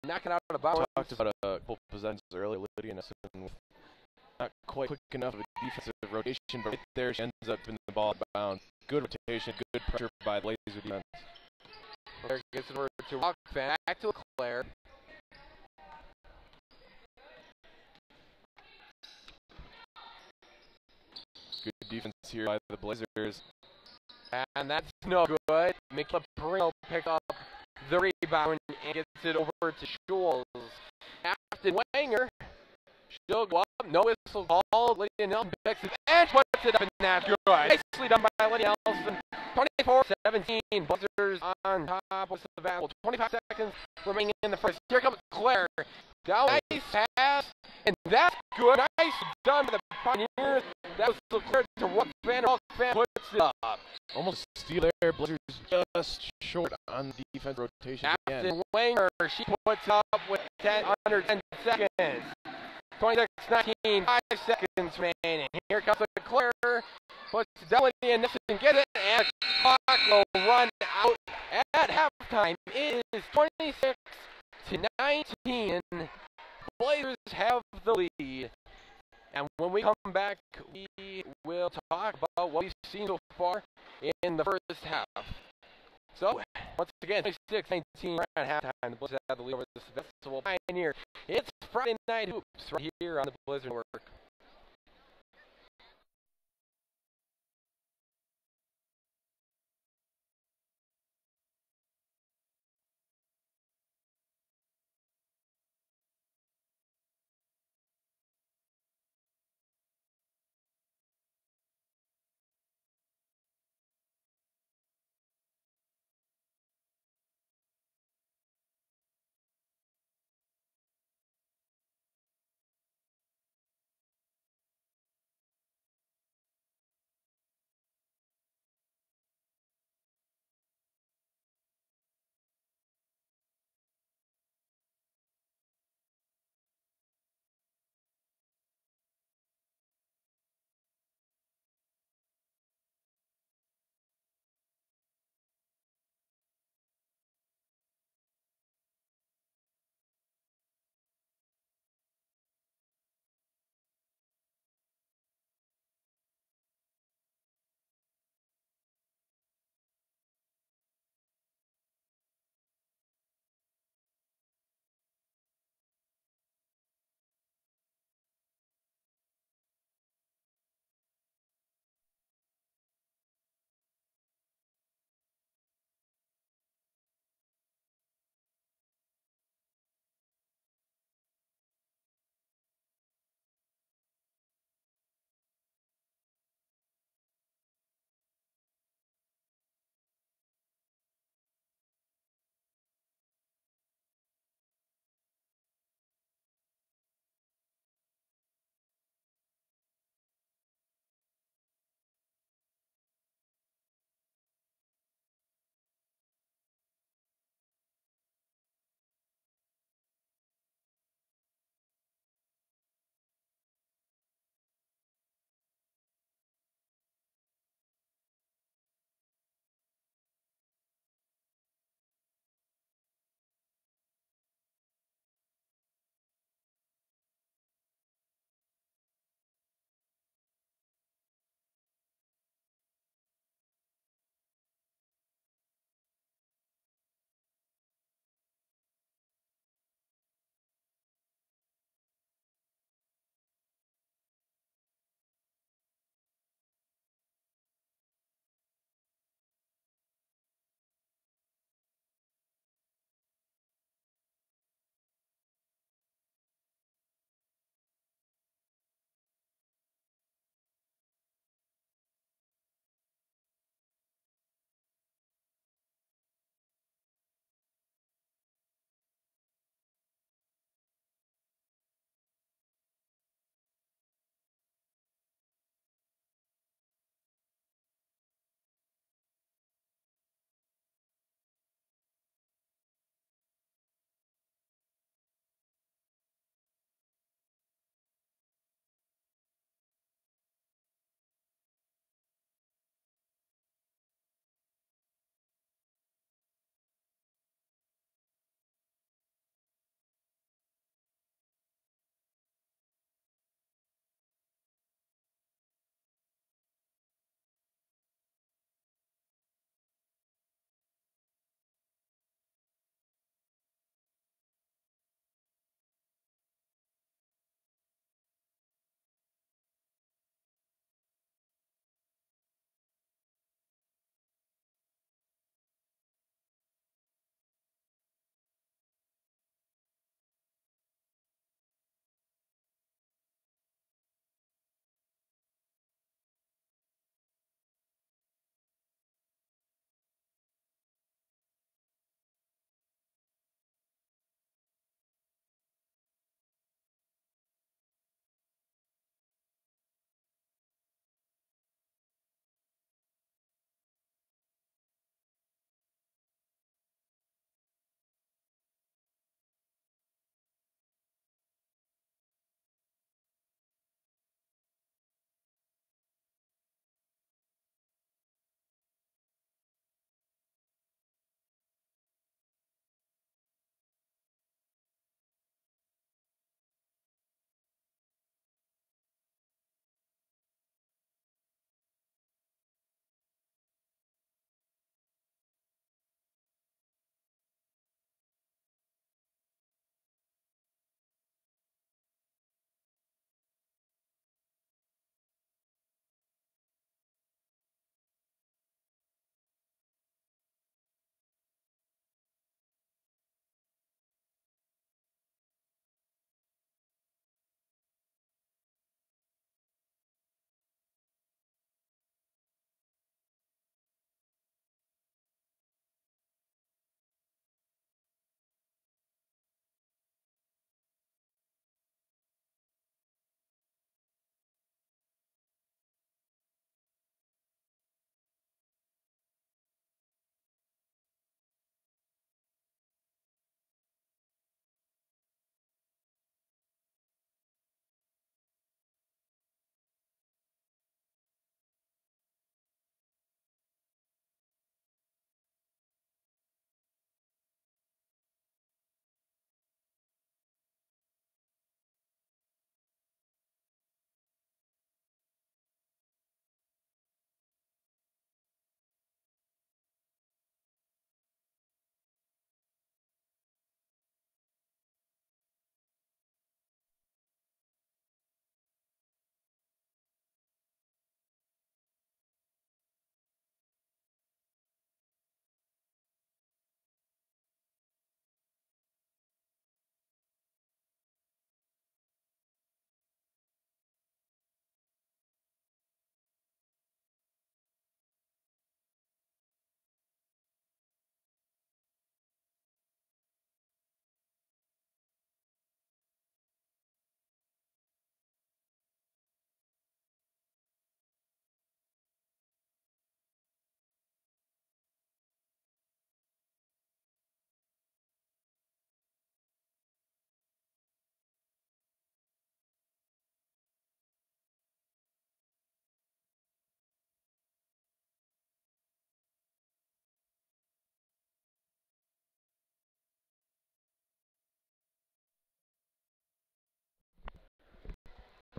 B: knocking out of bounds.
A: Talked about a couple possessions earlier. Lydia Nelson with not quite quick enough of a defensive rotation, but right there she ends up putting the ball out of bounds. Good rotation, good pressure by the Blazer defense.
B: Leclerc gets it over to Rock. Back to Leclerc.
A: Good defense here by the Blazers.
B: And that's no good. Michaela Perino picks up the rebound and gets it over to Schultz. Afton Wanger. She'll go up. No whistle call. Lydia Nelson picks it and puts it up, and that's good. Nicely done by Lydia Nelson. 24-17. Blazers on top with the battle. 25 seconds remaining in the first. Here comes Claire. Down, nice pass. And that's good. Nice done by the Pioneers. That was Leclerc to Rock Fan. Rock Fan puts it up.
A: Almost a steal there. Blazers just short on the defense rotation again.
B: Afton Wanger, she puts up with under 10 seconds. 26-19, 5 seconds remaining. Here comes Leclerc. Puts it down with the Nelson. Get it, and the clock will run out at halftime. It is 26-19. Blazers have the lead. And when we come back, we will talk about what we've seen so far in the first half. So, once again, 26-19 around halftime. The Blazers have the lead over the Festival Pioneer. It's Friday Night Hoops right here on the Blizzard Network.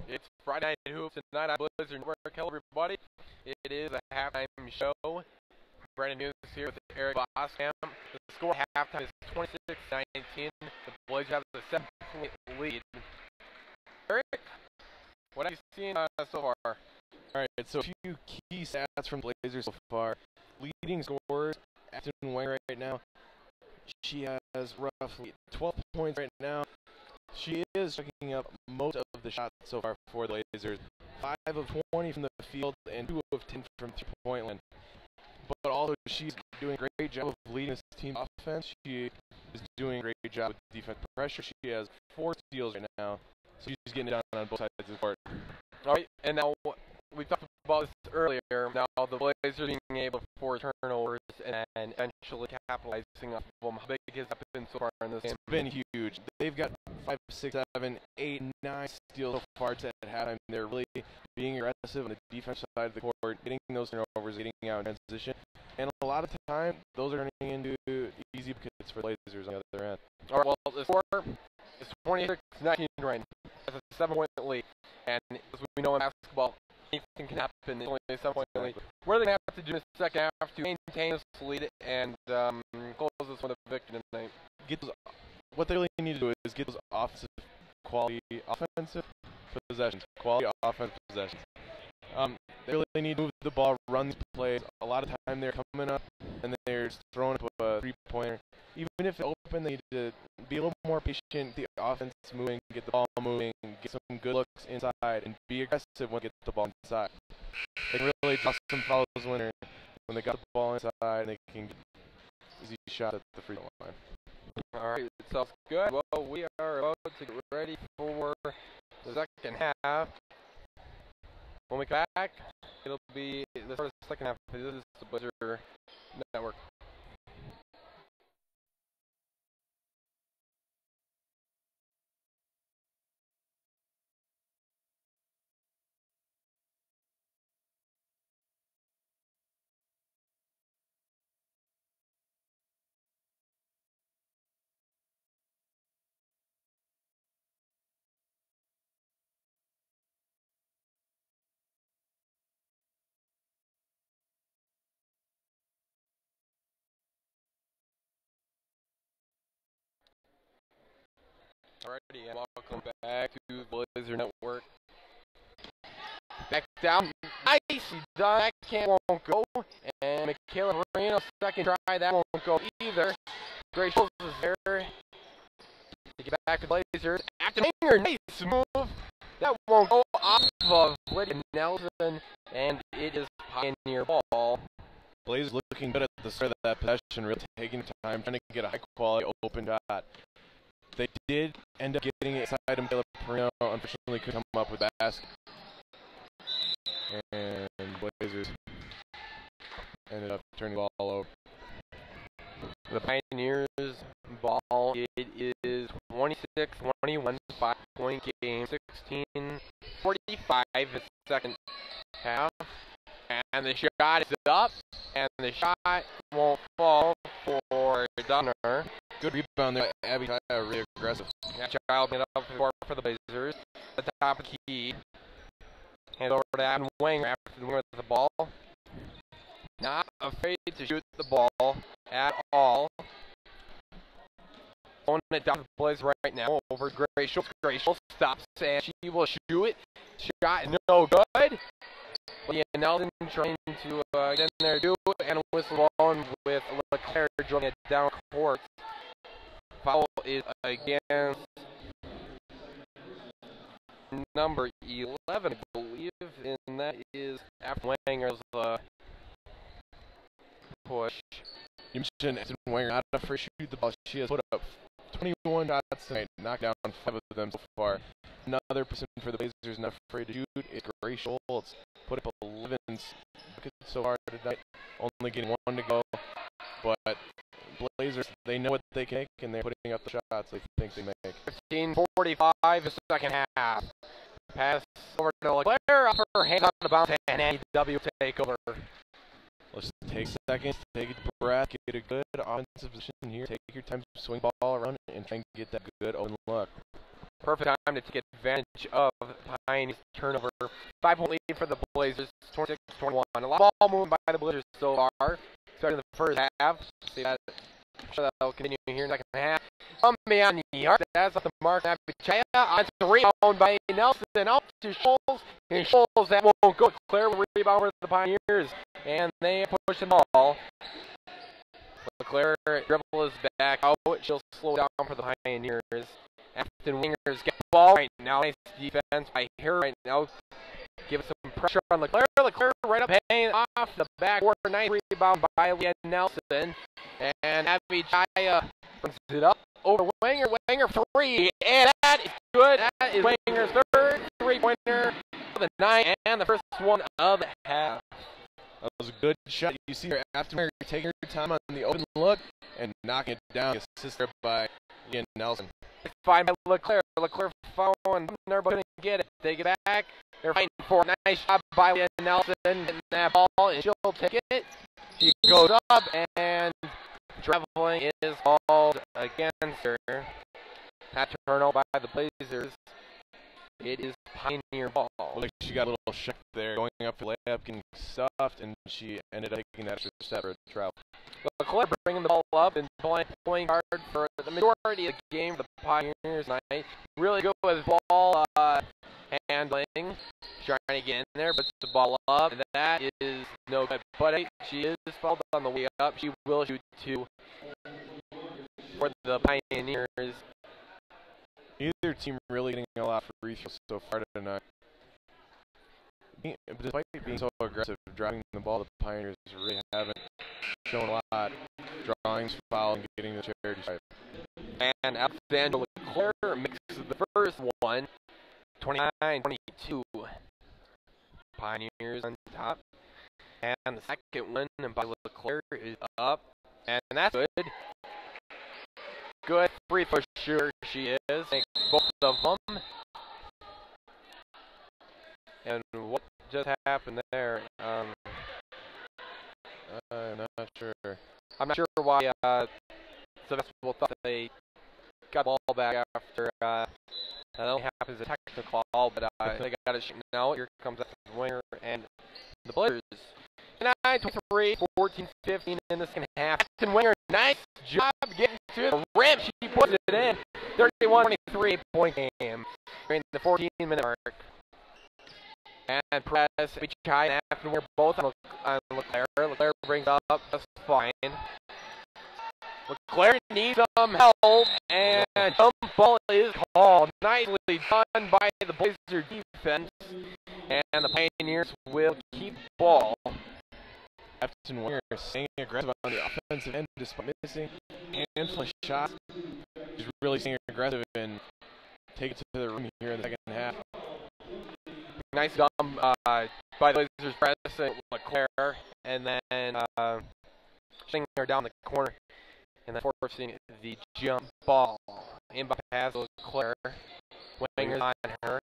B: It's Friday Night Hoops tonight on Blizzard Network. Hello, everybody. It is a halftime show. Brandon News here with Eric Boskamp. The score at halftime is 26-19. The Blazers have a 7-point lead. Eric, what have you seen so far?
A: All right, so a few key stats from Blazers so far. Leading scorers, Ashton Wenger right now. She has roughly 12 points right now. She is checking up most of the shots so far for the Blazers. 5 of 20 from the field and 2 of 10 from three-point line. But although she's doing a great job of leading this team offense, she is doing a great job with defense pressure. She has 4 steals right now, so she's getting it done on both sides of the court.
B: All right, and now we talked about this earlier. Now the Blazers being able to force turnovers and eventually capitalizing off of them. How big has that been so far in this game?
A: It's been huge. They've got 5, 6, 7, 8, 9 steals so far at halftime. They're really being aggressive on the defensive side of the court, getting those turnovers, getting out in transition. And a lot of the time, those are turning into easy buckets for the Blazers on the other end.
B: All right, well, the score is 26-19 right now. That's a 7-point lead. And as we know in basketball, anything can happen. It's only a 7-point lead. What are they going to have to do in the second half to maintain this lead and close this one to victory tonight?
A: What they really need to do is get those quality offensive possessions. They really need to move the ball, run these plays. A lot of time they're coming up and they're just throwing up a three-pointer. Even if it's open, they need to be a little more patient, the offense moving, get the ball moving, get some good looks inside, and be aggressive when they get the ball inside. They can really draw some fouls when they got the ball inside and they can get easy shots at the free throw line.
B: All right, sounds good. Well, we are about to get ready for the second half. When we come back, it'll be the start of the second half. This is the Blizzard Network. Alrighty, and welcome back to the Blizzard Network. Back down, nice, that can't won't go, and Michaela Moreno, second try, that won't go either. Grace Schultz is there to get back to Blazers. Ashton Wenger, nice move, that won't go off of Lydia Nelson, and it is Pioneer ball.
A: Blazers looking good at the start of that possession, really taking time, trying to get a high-quality open shot. They did end up getting it inside of Michaela Moreno. Unfortunately, couldn't come up with the basket. And Blazers ended up turning the ball over.
B: The Pioneers ball, it is 26-21, 5-point game, 16-45 in the second half. And the shot is up, and the shot won't fall for Dunner.
A: Good rebound there. Abby Child, really aggressive.
B: Yeah, Child made up for the Blazers. The top of the key. Hand over to Adam Wenger after the winner with the ball. Not afraid to shoot the ball at all. Throwing it down to the Blazers right now over Grace Schultz. Grace Schultz stops and she will shoot it. Shot no good. Leah Nelson trying to get in there do it, and whistle on with LeClaire drawing it down court. Foul is against number 11, I believe, and that is after Wenger's push.
A: You mentioned Ashton Wenger not afraid to shoot the ball. She has put up 21 shots tonight, knocked down 5 of them so far. Another person for the Blazers not afraid to shoot is Grace Schultz. Put up 11 so far tonight, only getting 1 to go. But Blazers, they know what they can make, and they're putting up the shots they think they make.
B: 15:45 the second half. Pass over to LeClaire, up her hand out of bounds, and AEW take over.
A: Let's take seconds, take a breath, get a good offensive position here. Take your time, swing ball around, and try and get that good open look.
B: Perfect time to take advantage of Pioneer's turnover. 5-point lead for the Blazers, 26-21. A lot of ball moving by the Blazers so far. Starting the first half. See that. I'm sure that'll continue here in the second half. From beyond the arc, that's off the mark. Abichaya on the rebound by Nelson. Out to Scholes. And Scholes, that won't go. Claire will rebound for the Pioneers. And they push the ball. Claire dribble is back out. She'll slow down for the Pioneers. Afton Wingers get the ball right now. Nice defense by her right now. Give some pressure on Leclerc. Leclerc right up, hanging off the backboard. Nice rebound by Leah Nelson. And Abichaya brings it up over Winger. Winger 3. And that is good. That is Winger's third 3-pointer of the night and the first one of the half.
A: That was a good shot. You see her after taking her time on the open look and knocking it down. Assisted by Leah Nelson.
B: Fine by Leclerc. Leclerc found there but couldn't get it. They get back. They're fighting for a nice shot by Leah Nelson. Getting that ball and she'll take it. She goes up and traveling is called against her. That turnover by the Blazers. It is Pioneer ball.
A: Looked like she got a little shock there, going up for the layup, getting stuffed, and she ended up taking that extra step for the travel.
B: Leclerc bringing the ball up and playing hard for the majority of the game for the Pioneers tonight. Really good with ball handling. Trying to get in there, but the ball up, and that is no good. But she is fouled on the way up. She will shoot two for the Pioneers.
A: Either team really getting a lot of free throws so far tonight. Despite being so aggressive, driving the ball, the Pioneers really haven't shown a lot. Drawing, foul, and getting the charity stripe.
B: And Alexander Leclerc mixes the first one, 29-22. Pioneers on top. And the second one by Leclerc is up. And that's good. Good free throw shooter she is. Makes both of them. And what just happened there?
A: I'm not sure.
B: I'm not sure why Sevastopol thought they got the ball back after that only happens a technical foul, but they got it now. Here comes the Winger and the Blazers. 9-23, 14-15 in the second half. Afton Winger, nice job getting to the rim. She puts it in. 31-23 point game during the 14-minute mark. And press, Abichaya and Afton Winger both on Leclerc. Leclerc brings up just fine. Leclerc needs some help, and jump ball is called. Nicely done by the Blazer defense, and the Pioneers will keep ball.
A: Afton Winger staying aggressive on the offensive end despite missing a handful of shots. She's really staying aggressive and take it to the rim here in the second half.
B: Nice dump by the Blazers press Leclerc, and then shutting her down the corner, and then forcing the jump ball. In by pass Leclerc, Winger's on her,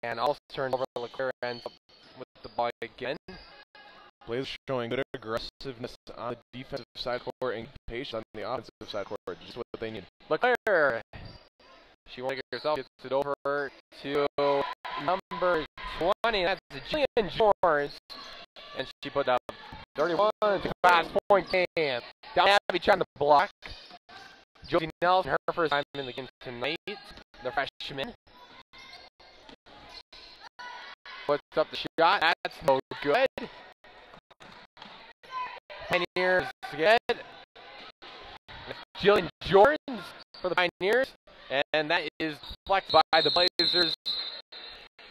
B: and also turns over Leclerc ends up with the ball again.
A: Blazers showing good aggressiveness on the defensive side court and patience on the offensive side court, just what they need.
B: Leclerc, she won't get herself, gets it over to number 20, that's Jillian Jones, and she put up 31 to 5-point game. Down Abby trying to block. Josie Nelson, her first time in the game tonight, the freshman. Puts up the shot, that's no good. Pioneers get Jillian Jordan for the Pioneers, and that is deflected by the Blazers.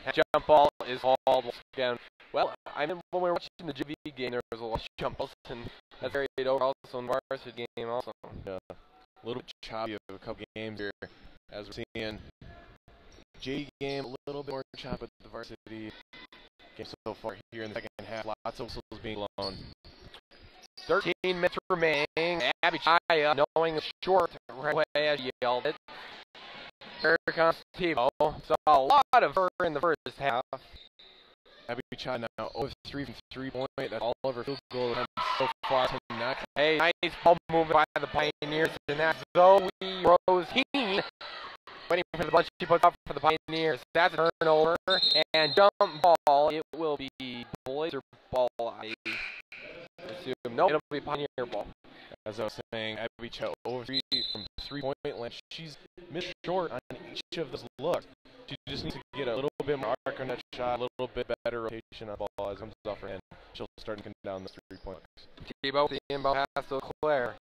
B: That jump ball is hauled again. Well, I mean, when we were watching the JV game, there was a lot of jump balls, and that's carried over also in the varsity game also.
A: Yeah, a little bit choppy of a couple games here, as we're seeing. JV game a little bit more choppy, but the varsity game so far here in the second half, lots of whistles being blown.
B: 13 minutes remaining. Abichaya knowing the short right away as she yelled it. Here comes Tebow. Saw a lot of her in the first half.
A: Abichaya now over 3 from 3-point. That's all of her field goal attempts so far tonight.
B: Hey, nice ball movement by the Pioneers, and that's Zoe Rosine Waiting for the bunch she puts up for the Pioneers. That's a turnover. And jump ball. It will be Blazer ball, I assume. No, it'll be Pioneer ball.
A: As I was saying, Abby Chow over 3 from 3-point land. She's missed short on each of those looks. She just needs to get a little bit more arc on that shot, a little bit better rotation on the ball as it comes off her hand. She'll start to come down those 3-point looks.
B: Tebow with the inbound pass to Claire.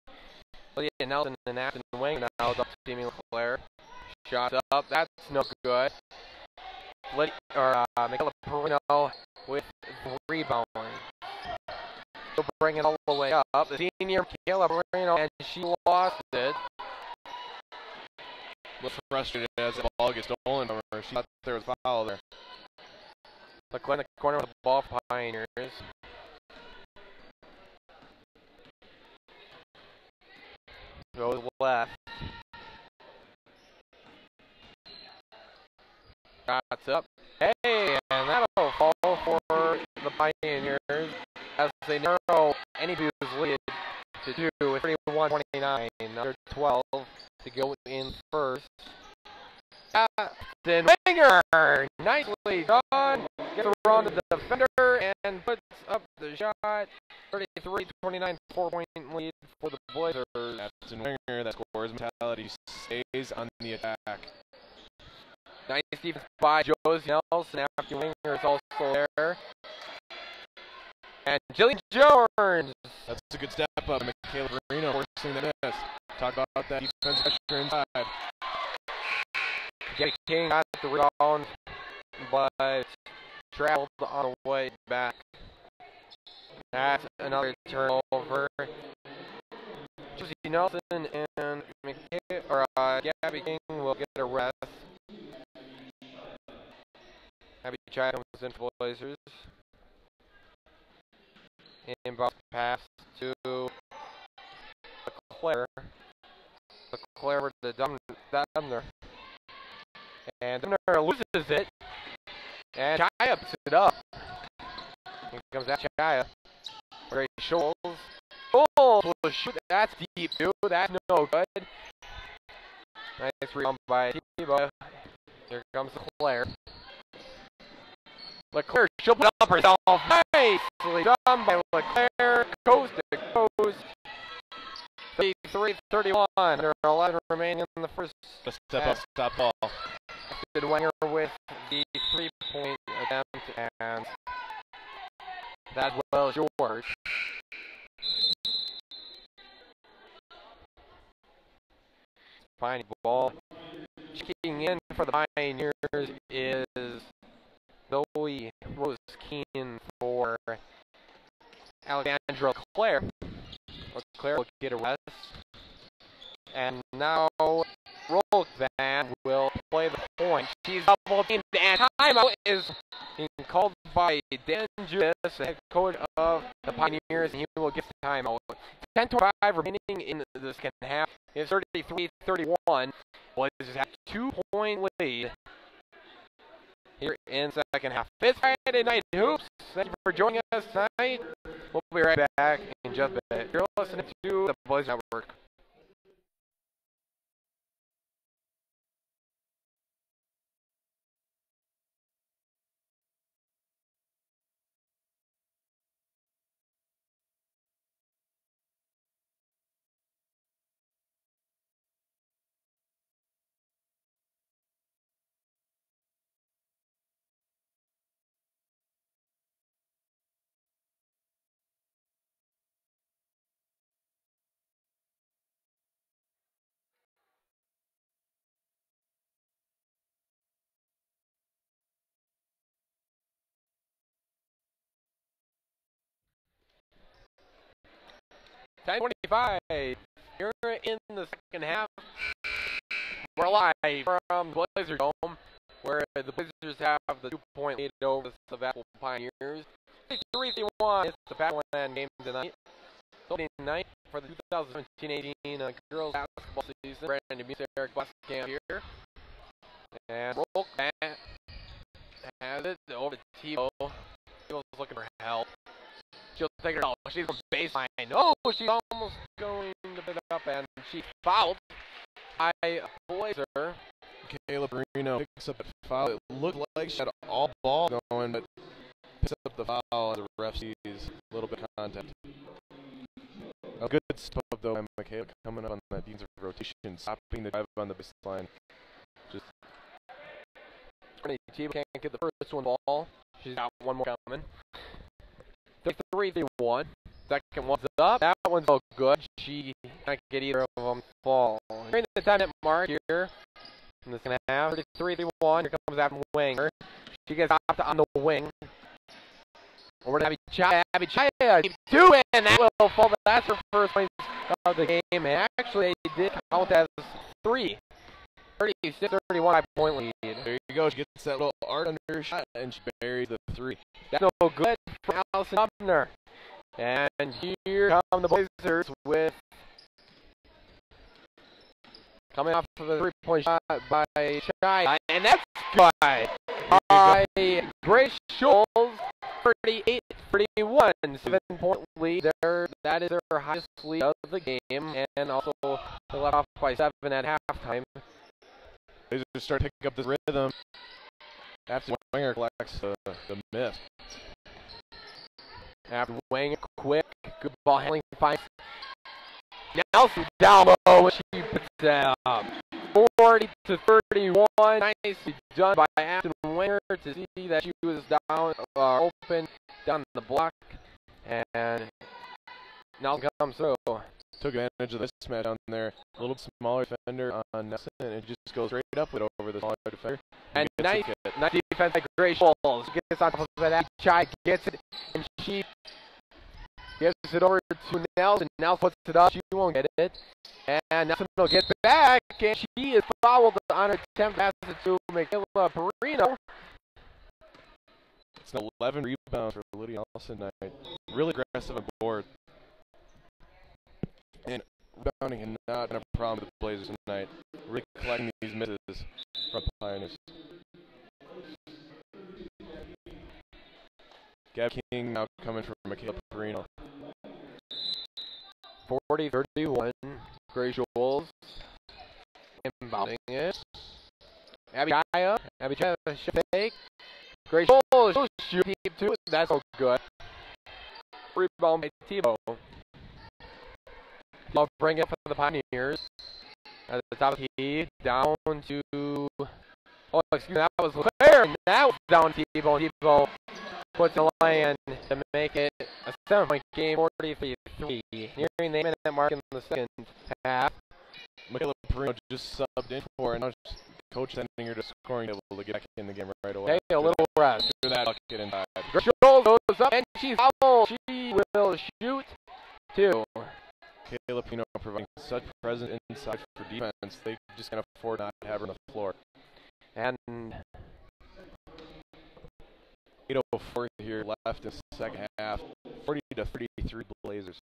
B: Lydia Nelson and Ashton Wing now double teaming Claire. Shot up, that's no good. Michaela Perino with the rebound. She'll bring it all the way up. The senior Michaela Perino, and she lost it.
A: A little frustrated as the ball gets stolen from her. She thought there was a foul there.
B: Look in the corner with the ball for Pioneers. Goes left. Shots up. Hey, and that'll fall for the Pioneers as they narrow any Blues lead to 2 with 31-29. Under 12 to go in first. Then Winger, nicely done. Gets around to the defender and puts up the shot. 33-29, 4-point lead for the Blazers.
A: Ashton Winger, that scores mentality, stays on the attack.
B: Nice defense by Josie Nelson. After Winger is also there. And Jillian Jones.
A: That's a good step up. Michaela Perino forcing the miss. Talk about that defense pressure inside.
B: Jenny King got the rebound, but traveled on the way back. That's another turnover. Josie Nelson and Gabby King will get a rest. Abby Chai comes in for Blazers. Inbound pass to Claire. Claire with the Dumner. And Dumner loses it. And Chaya picks it up. Here comes that Chaya. Ray Scholes. Oh, shoot, that's deep, too. That's no good. Nice rebound by Tebow. Here comes Claire. Leclaire, she'll put up herself. Nicely done by Leclaire. Coast to coast. 33-31. There are 11 remaining in the first.
A: A step up, stop ball.
B: Good Wenger with the 3-point attempt, and that well short. Fine ball. Checking in for the Pioneers is Zoe Rose Keen for Alexandra Claire. Claire will get a rest. And now Rolkvan will play the point. She's double teamed, and timeout is being called by Dan Judas, the head coach of the Pioneers, and he will get the timeout. 10:25 remaining in the second half. It's 33-31. Blazers have 2-point lead here in the second half. It's Friday Night Hoops. Thank you for joining us tonight. We'll be right back in just a bit. You're listening to the Blazers Network. Time 25. Here in the second half. We're live from the Blazer Dome, where the Blazers have the 2-point lead over the Savannah Pioneers. 3-1. It's the Badland game tonight. Opening night for the 2017-18 girls basketball season. Brandon Muse, Eric Blaskamp here. And Rolk has it over to Tebow. Tebow's looking for help. She'll take it out. She's from baseline. Oh, she's almost going to pick it up, and she fouled by Blazer.
A: Michaela Perino picks up a foul. It looked like she had all ball going, but picks up the foul as the ref sees a little bit of contact. A good step up though by Michaela coming up on that defensive rotation, stopping the drive on the baseline. Just
B: Chiba can't get the first one ball. She's got one more coming. 3-1. Second one's up. That one's so good. She can't get either of them fall. During the 10-minute mark here in the second half, 33-1. Here comes Abby Winger. She gets stopped on the wing. Over to Abby Chaya. Abby Chaya, 2 and that will fall. That's her first point of the game. And actually, they did count as 3. 36-31, 5-point lead.
A: there you go. She gets that little arc under her shot and she buries the 3.
B: That's no good for Allison Hubner. And here come the Blazers with coming off of a 3-point shot by Chai. And that's good by Grace Scholes, 38-31. 7-point lead there. That is their highest lead of the game. And also they left off by 7 at halftime.
A: They just start picking up this rhythm after Winger collects the miss.
B: After Winger, quick, good ball handling, finds Nelson down low, and she puts it up. 40-31, nicely done by Ashton Winger to see that she was down, open, down the block, and Nelson comes through.
A: Took advantage of this match down there. A little smaller defender on Nelson, and it just goes straight up with over the smaller defender.
B: And nice defense by Grace Scholes. She gets on top of it. Chai gets it, and she gives it over to Nelson. Nelson puts it up. She won't get it. And Nelson will get back, and she is fouled on her attempt to pass it to Michaela Perino.
A: It's an 11 rebounds for Lydia Nelson tonight. Really aggressive on board. And rebounding has not been a problem with the Blazers tonight. Really collecting these misses from Pioneers. Gab King now coming from Michaela Perino.
B: 40-31. Grace Scholes inbounding it. Abby Chaya. Abby Chaya should take. Grace Scholes she'll shoot deep too. That's so good. Rebound by Tebow. I'll bring it for the Pioneers. At the top of the key, down to. Oh, excuse me, that was Leclerc. And that was down to Tebow. Tebow puts a land to make it a 7-point game, 43-3. Nearing the 8-minute mark in the second half.
A: Michaela Perino just subbed in for her, and now coach sending her to scoring table to get back in the game right away.
B: Hey, a little rest.
A: Do that bucket inside.
B: Grace Scholes goes up and she's fouled. She will shoot 2.
A: Michaela Perino providing such presence inside for defense, they just can't afford not to have her on the floor.
B: And
A: 8:04 here left in the second half. 40-33 Blazers.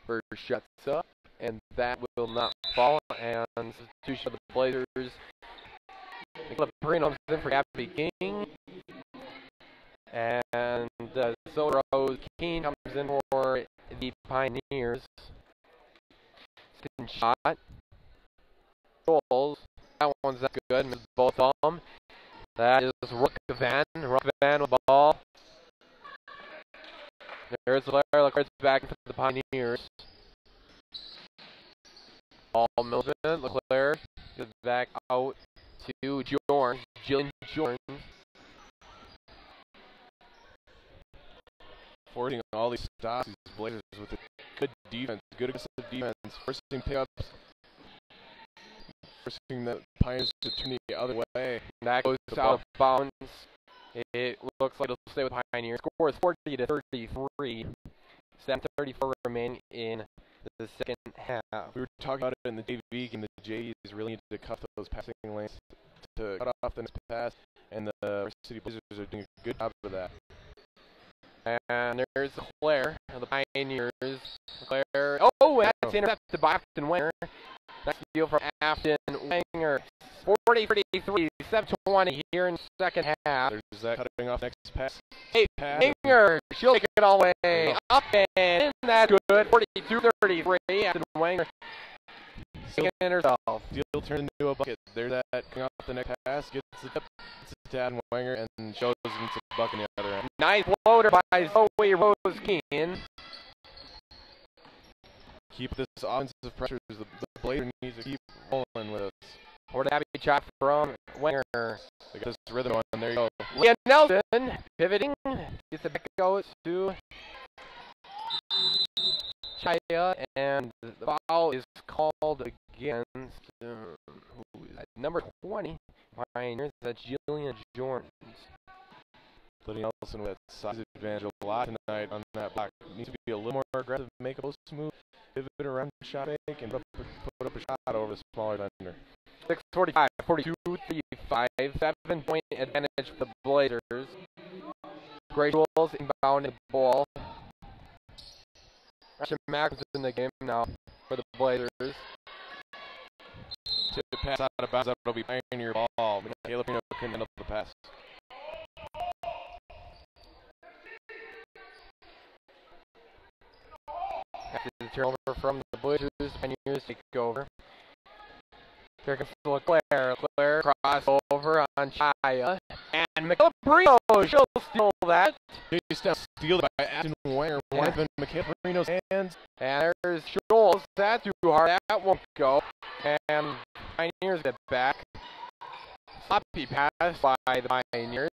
B: first shuts up, and that will not fall. And substitution of the Blazers. Michaela Perino comes in for Gabby King. And so Rose Keene comes in for the Pioneers. Second shot. Goals. That one's not good. Missed both of them. That is Rookvan. Rookvan with the ball. There's Leclerc. Leclerc's back for the Pioneers. Ball Milton. Leclerc is back out to Jorns. Jillian Jorns.
A: Forcing all these stops, these Blazers with a good defense, good aggressive defense, forcing pickups, forcing the Pioneers to turn the other way.
B: That goes out of bounds. It looks like it'll stay with Pioneers. Score is 40-33. 7:34 remain in the second half.
A: We were talking about it in the JV game. The JVs really need to cut those passing lanes to cut off the next pass, and the City Blazers are doing a good job of that.
B: And there's Leclerc of the Pioneers. Leclerc. Oh, and that's intercepted by Afton Winger. Nice deal from Afton Winger. 40-33, 7:20 here in the second half.
A: There's that cutting off next pass.
B: Hey, Winger, she'll take it all the way up, and isn't that good? 42-33, Afton Winger taking it herself.
A: Deal turns into a bucket. There's that cutting off the next pass, gets the tip, gets it to Adam Wenger, and shows him to Buck on the other end.
B: Nice floater by Zoe Rose-Keen.
A: Keep this offensive pressure. The Blazers need to keep rolling with us.
B: Or the happy shot from Wenger.
A: They got this rhythm on. There you go.
B: Leah Nelson pivoting. Gets it back go to Chaya, and the foul is called against who is that? Number 20 Pioneers. That's Jillian Jordan.
A: Lydia Nelson with size advantage a lot tonight on that block. Needs to be a little more aggressive, make a post move, pivot around, shot fake, and put up a shot over the smaller defender.
B: 6:45, 42-35, 7-point advantage for the Blazers. Great Jules inbounding the ball. Russian Mack is in the game now for the Blazers.
A: Tip the pass out of bounds. That'll be Pioneer ball. Michaela Pino couldn't handle the pass.
B: After the turnover from the Blazers, Pioneers take over. Here comes Leclerc. Leclerc crossover on Chaya. And Michaela Perino, she'll steal that.
A: Chased down, stealed by Ashton Wenger. One up in Michaela Perino's hands.
B: And there's Schultz. That's too hard. That won't go. And Pioneers get back. Sloppy pass by the Pioneers.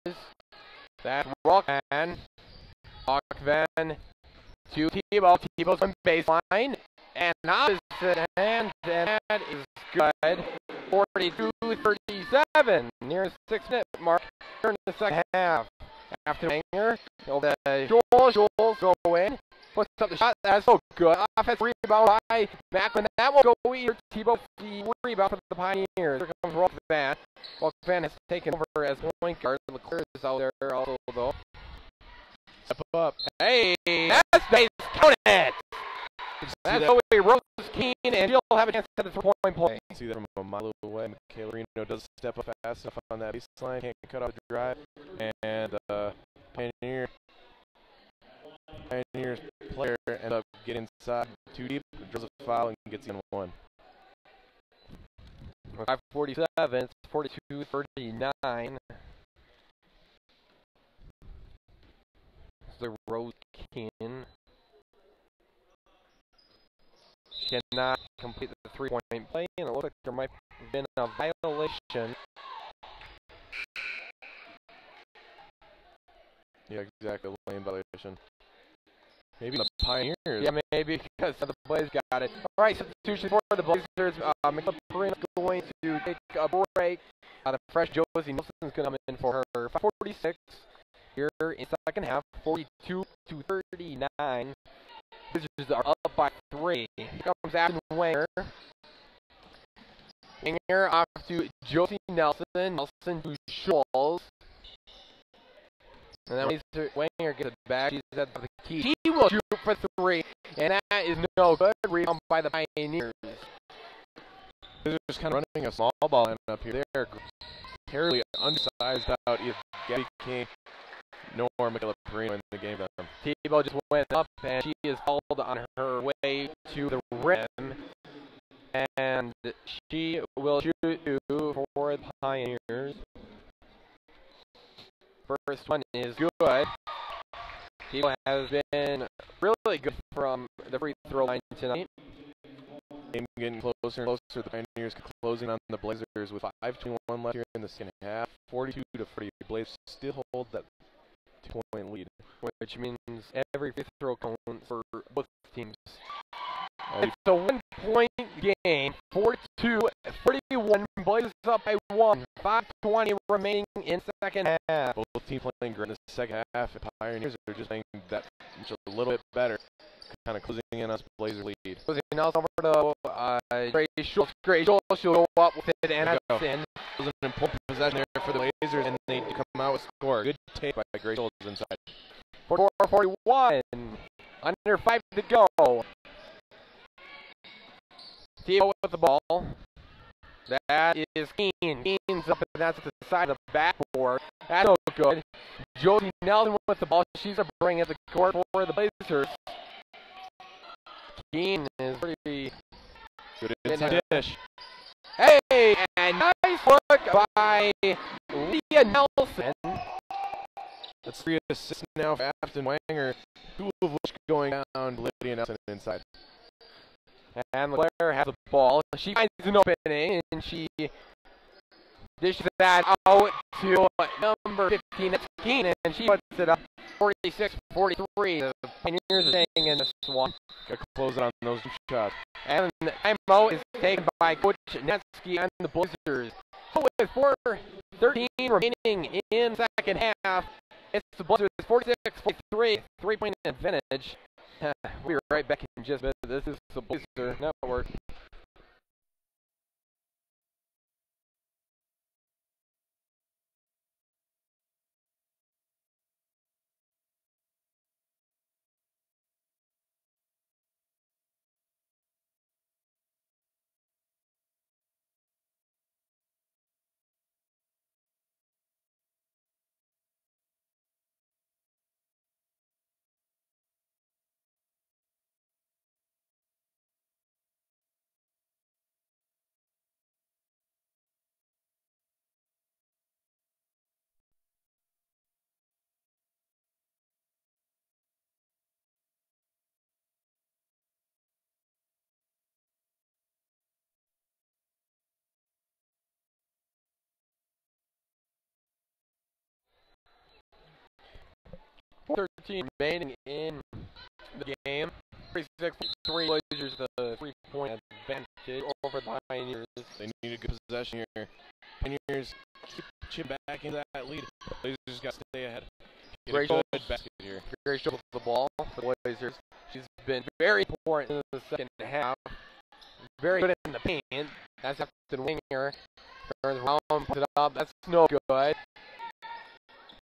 B: That's Rockman. Rockman to Tebow. Tebow's on baseline. And opposite hand. And that is good. 42-37. Near the 6-minute mark here in the second half. After Wenger, over to Jules go in. Puts up the shot. That's so good. Offensive rebound by Macklin. That won't go either. Tebow the rebound for the Pioneers. Here comes Rockvan. Rockvan has taken over as point guard. Leclerc is out there also though.
A: Step up.
B: Hey, that's base. Count it. That's Zoe Rose-Keen, and she'll have a chance at the 3-point play.
A: See that from a mile away. Michaela Perino does step up fast enough on that baseline. Can't cut off the drive. And Pioneers player ends up getting inside too deep, draws a foul, and gets in one.
B: 5:47, it's 42-39. The Rose-Keen cannot complete the 3-point play, and it looks like there might have been a violation.
A: Yeah, exactly. Lane violation. Maybe the Pioneers.
B: Yeah, maybe because the Blazers got it. All right, substitution for the Blazers. Michaela Perino is going to take a break. The fresh Josie Nelson is going to come in for her. 5:46 here in second half. 42-39. Blazers are up by 3. Here comes Ashton Wenger. Wenger off to Josie Nelson. Nelson to Schultz. And then Wenger gets it back. She's at the key. He will shoot for 3. And that is no good. Rebound by the Pioneers.
A: They're just kind of running a small ball line up here. They're terribly undersized out either Gabby King nor Michaela Perino in the game.
B: Tebow just went up, and she is hauled on her way to the rim. And she will shoot for the Pioneers. First one is good. Tebow has been really good from the free throw line tonight.
A: Game getting closer and closer. The Pioneers closing on the Blazers with 5:21 left here in the second half. 42-40. Blazers still hold that 2-point lead,
B: which means every free throw counts for both teams. It's a 1-point game. 42-41. Blazers up by 1. 5:20 remaining in second half.
A: Both teams playing great in the second half. The Pioneers are just playing that just a little bit better, kind of closing in on Blazer lead.
B: Now it's over to Gray Schultz. Gray Schultz will go up with it, and that's in.
A: It was an important possession there for the Blazers, and they come out with a score. Good take by Gray Schultz inside.
B: 44-41. Under 5 to go. Tebow with the ball. That is Keen. Keen's up, and that's at the side of the backboard. That's no good. Josie Nelson with the ball. She's a bring at the court for the Blazers. Keen is pretty
A: good inside dish.
B: Hey, and nice look by Leah Nelson.
A: That's 3 assists now for Afton Wanger, 2 of which going down to Lydia Nelson inside.
B: And LeClaire has the ball. She finds an opening, and she dishes that out to number 15, that's Keenan, and she puts it up 46-43. The Pioneers are staying in this one.
A: Got to close it on those shots.
B: And the timeout is taken by Coach Netsky and the Blazers. With 4:13 remaining in the second half, it's the Blazers 46-43, 3-point advantage. We'll be right back in just a minute. This is the Blazer Network. .13 remaining in the game. 46-3 Blazers the 3-point advantage over the Pioneers.
A: They need a good possession here. Pioneers keep chipping back into that lead. Blazers got to stay ahead. Get a good basket here.
B: Grace with the ball for the Blazers. She's been very important in the second half. Very good in the paint. That's Afton Winger. Turns around, puts it up. That's no good.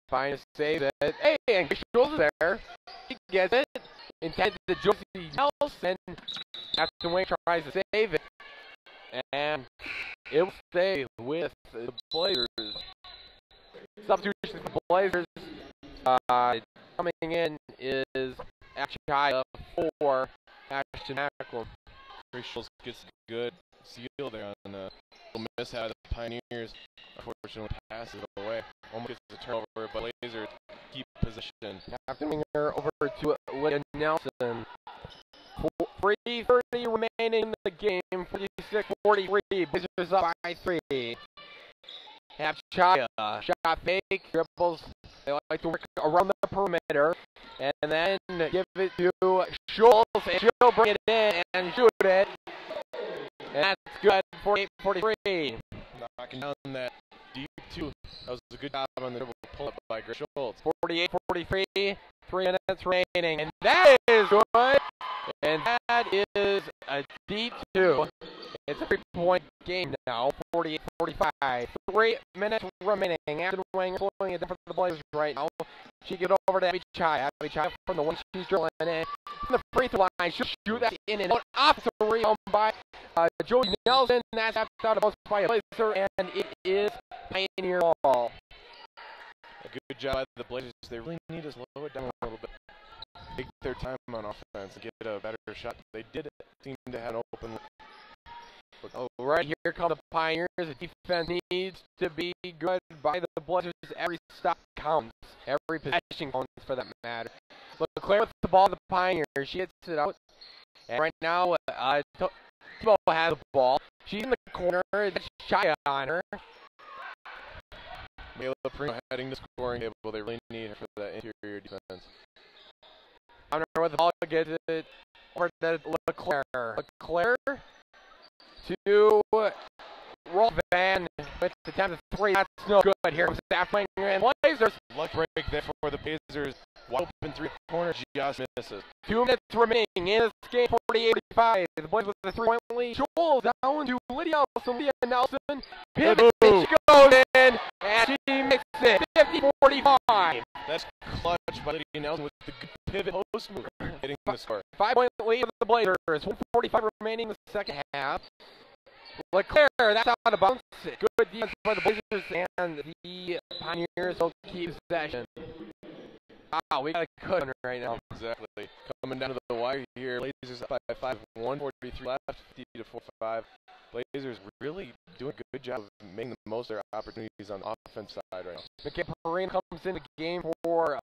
B: Finally saves it. Hey, and Grace Schultz is there. He gets it. Intended to Josie Nelson. Afton Winger tries to save it. And it will stay with the Blazers. Substitution for the Blazers. Coming in is Achaya for Ashton Macklem.
A: Grace Schultz gets a good seal there on the little mishap. The Pioneers unfortunately passes it away. Almost gets the turnover, but Blazers keep possession.
B: Afton Winger over to Lydia Nelson. 3:30 remaining in the game. 46-43. Blazers up by 3. Achaya, shot fake, dribbles. They like to work around the perimeter, and then give it to Schultz, and she'll bring it in and shoot it. And that's good, 48-43.
A: Knocking down that deep 2. That was a good job on the dribble pull-up by Grace Schultz.
B: 48-43, 3 minutes remaining, and that is good. And that is a deep 2. It's a 3-point game now, 48-45. 3 minutes remaining. Afton Winger pulling it down for the Blazers right now. She get over to Abby Chai. Abby Chai from the one she's drilling in. From the free throw line, she'll shoot that in and out. Off the rebound by Josie Nelson. That's out of bounds by a Blazer, and it is Pioneer ball.
A: A good job by the Blazers. They really need to slow it down a little bit. Take their time on offense and get a better shot. They did seem to have an open look.
B: Oh, right here come the Pioneers. The defense needs to be good by the Blazers. Every stop counts. Every possession counts for that matter. LeClaire with the ball, the Pioneers. She hits it out. And right now, Timo has the ball. She's in the corner. That's Shia on her.
A: Mela Primo heading to scoring table. They really need her for that interior defense.
B: I don't know where the ball gets it. Over to LeClaire. LeClaire to Roll Van with the 10-3. That's no good. Here comes Afton Winger and Blazers.
A: Luck break there for the Blazers. Wide open 3-corner. Just misses.
B: 2 minutes remaining in this game. 48-85. The Blazers with a 3-point lead. Joel down to Lydia Nelson. Lydia Nelson. Pivot. She goes in and she makes it. 50-45.
A: That's clutch by Lydia Nelson with the good pivot post move. Hitting the score.
B: 5-point lead for the Blazers. 1:45 remaining in the second half. LeClaire, that's out of bounds. Good defense by the Blazers, and the Pioneers will keep possession. Wow, we got a good one right now.
A: Exactly. Coming down to the wire here. Blazers up by 5. 1:43 left. 50-45. Blazers really doing a good job of making the most of their opportunities on the offense side right now.
B: Mikhail Perine comes in the game for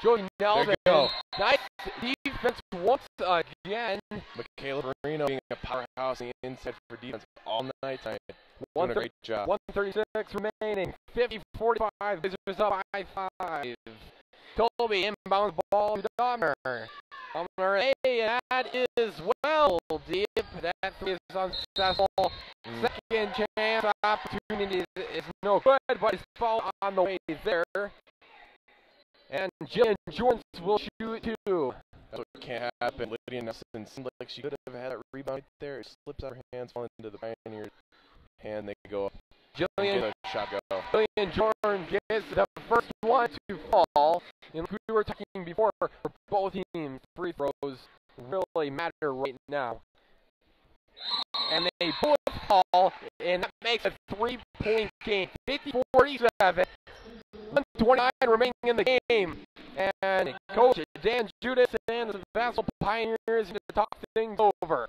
B: Joey Nelson.
A: There you go.
B: Nice defense once again.
A: Michaela Perino being a powerhouse on the inside for defense all night tonight. Doing a great job.
B: 136 remaining. 50-45. Blazers up by 5. Toby inbounds ball to Domner. Domner, and that is well deep. That three is unsuccessful. Second chance opportunity is no good, but it's foul on the way there. And Jillian Jordan will shoot too.
A: That's what can't happen. Lydia Nelson seemed like she could have had that rebound right there. It slips out of her hands, falling into the Pioneers' hand. They go up.
B: Jillian,
A: get a shot go.
B: Jillian Jordan gets the first one to fall. And we were talking before, for both teams, free throws really matter right now. And they both fall, and that makes a 3-point game. 50-47, 129 remaining in the game. And Coach Dan Judas and the Vassal Pioneers to talk things over.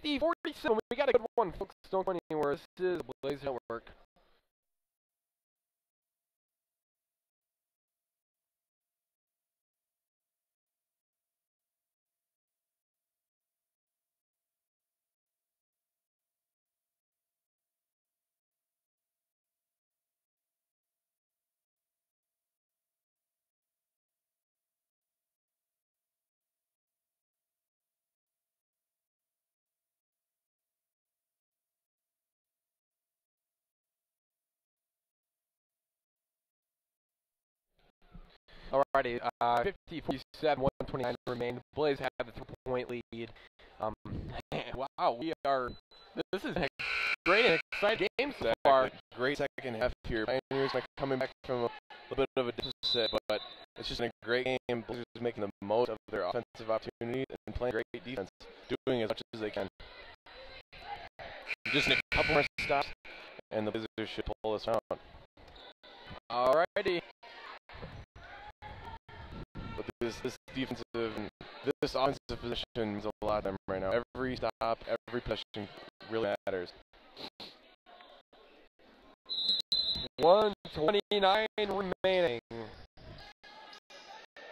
B: 50-47, we got a good one, folks. Don't go anywhere. This is the Blaze Network. Alrighty, 50-47, 129 remain. The Blaze have the 3-point lead. Wow, this is a great and exciting game so far.
A: Great second half here. Pioneers might coming back from a little bit of a deficit, but it's just a great game. Blazers making the most of their offensive opportunities and playing great defense, doing as much as they can. Just a couple more stops, and the Blazers should pull this out.
B: Alrighty.
A: But this defensive, this offensive position means a lot to them right now. Every stop, every possession really matters.
B: 129 remaining.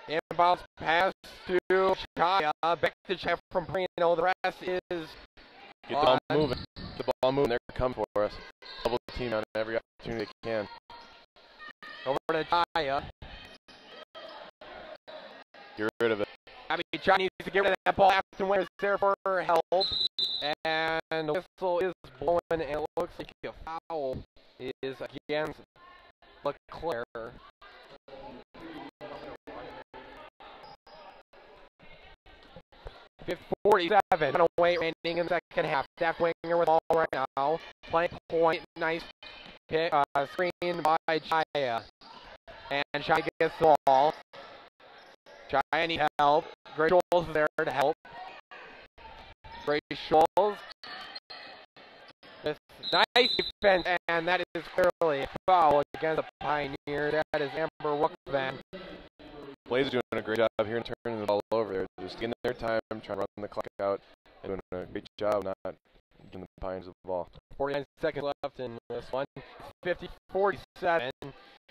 B: Inbounds pass to Chaya. Back to Chaya from Perino. The rest is
A: get the ball moving. Get the ball moving. They're coming for us. Double team on every opportunity they can.
B: Over to Chaya.
A: Get rid of it.
B: Abby Chaya needs to get rid of that ball. Afton Winters there for help. And the whistle is blowing, and it looks like a foul is against LeClaire. .47 away remaining in the second half. Steph Winger with the ball right now. Playing point. Nice pick, screen by Chaya. And Chaya gets the ball. Chaya needs help. Grace Scholes is there to help. Grace Scholes with nice defense, and that is clearly a foul against the Pioneers. That is Amber Rookvan.
A: Blazers doing a great job here and turning the ball over there. Just getting their time, trying to run the clock out, and doing a great job not giving the Pioneers the ball.
B: 49 seconds left in this one. 50-47.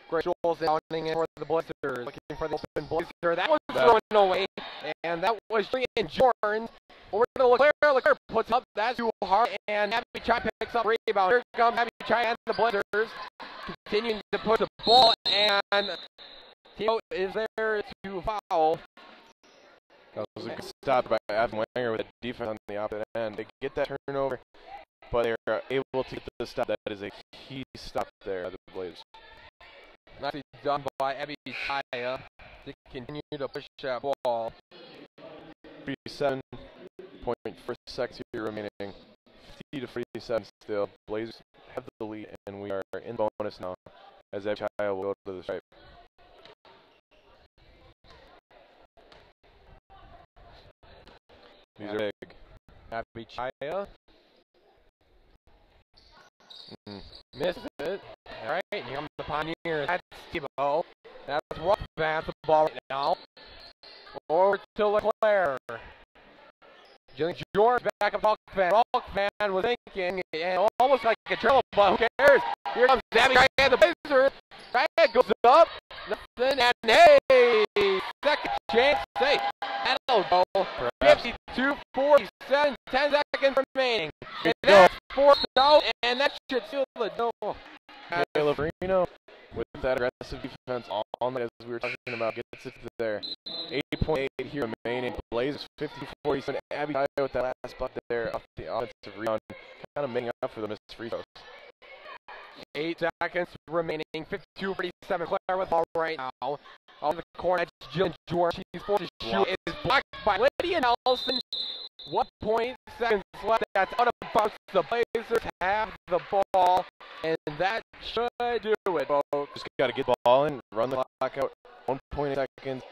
B: Grace Scholes downing in for the Blazers. Looking for the open Blazer. That was thrown away, and that was Jillian Jordan. Over to LeClaire. LeClaire puts up. That's too hard, and Abby Chaya picks up rebound. Here comes Abby Chaya and the Blazers. Continuing to push the ball, and Timo is there to foul.
A: That was a good stop by Abby Winger with a defense on the opposite end. They get that turnover, but they are able to get the stop. That is a key stop there by the Blazers.
B: Nicely done by Abby Chaya to continue to push that ball.
A: 37.4 seconds here remaining. 50-47 still. Blazers have the lead, and we are in bonus now as Abby Chaya will go to the stripe. These are big.
B: Abby Chaya. Missed it. Alright, here comes the Pioneers. That's Tebow. That's Rookvan the ball right now. Over to LeClaire. Jillian Jordan back up Rookvan. Rookvan was thinking, in trouble, but who cares? Here comes Abby Ryan, the Blazers. Ryan goes up, nothing, and hey, second chance, say, that'll go. 52-47, 10 seconds remaining. And that's forced out, and that should seal the door.
A: Caleb Reno with that aggressive defense all night, as we were talking about, gets it there. 8.8 here remaining. Blazers 50-47. Abby Kaya with that last bucket there off the offensive rebound, kind of making up for the missed free throws.
B: 8 seconds remaining. 52-47. Claire with the ball right now. On the corner, that's Jillian George. She's forced to shoot. It is blocked by Lydia Nelson. 1.8 seconds left. That's out of bounds. The Blazers have the ball, and that should do it, folks.
A: Just got to get the ball in, run the clock out. 1.8 seconds.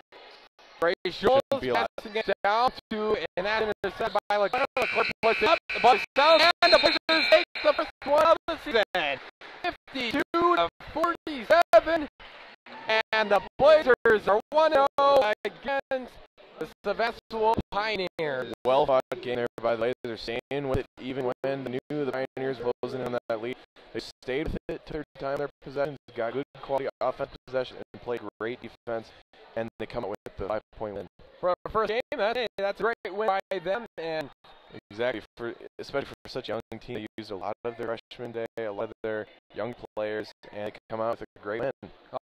B: Ray Schultz passing it down to, and that intercepted by LeClaire. LeClaire puts it up, the ball is down, and the Blazers take the first one of the season. 52-47, and the Blazers are 1-0 against the Sevastopol Pioneers.
A: Well fought game there by the Blazers, staying with it even when they knew the Pioneers were closing in on that lead. They stayed with it to their time, their possessions, got good quality offensive possession, and played great defense, and they come up with the 5-point win.
B: For a first game, that's a great win by them, and
A: exactly, especially for such a young team. They used a lot of their freshman day, a lot of their young players, and they come out with a great win.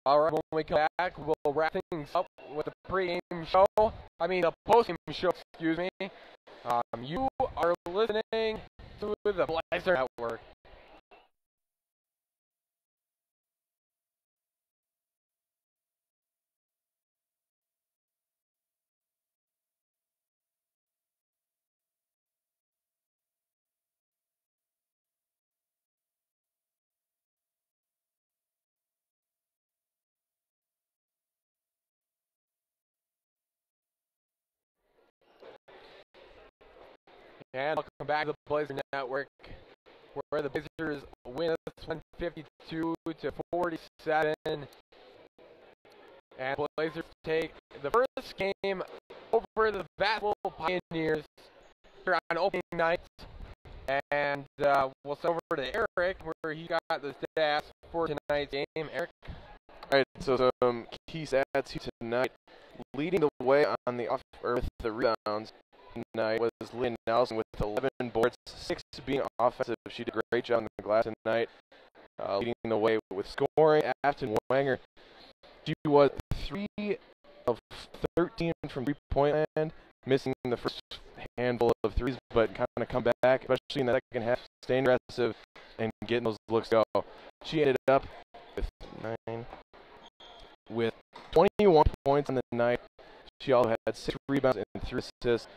B: All right, when we come back, we'll wrap things up with the pregame show. The postgame show, excuse me. You are listening to the Blazer Network. And welcome back to the Blazer Network, where the Blazers win this one 52-47. And the Blazers take the first game over the Sevastopol Pioneers here on opening night. And we'll send over to Eric, where he got the stats for tonight's game. Eric?
A: All right, so some key stats here tonight. Leading the way on the with the rebounds tonight was Lynn Nelson with 11 boards, 6 being offensive. She did a great job on the glass tonight. Leading the way with scoring, Afton Wanger. She was 3 of 13 from three-point land, missing the first handful of threes, but kind of come back, especially in the second half, staying aggressive and getting those looks go. She ended up with 21 points on the night. She also had 6 rebounds and 3 assists.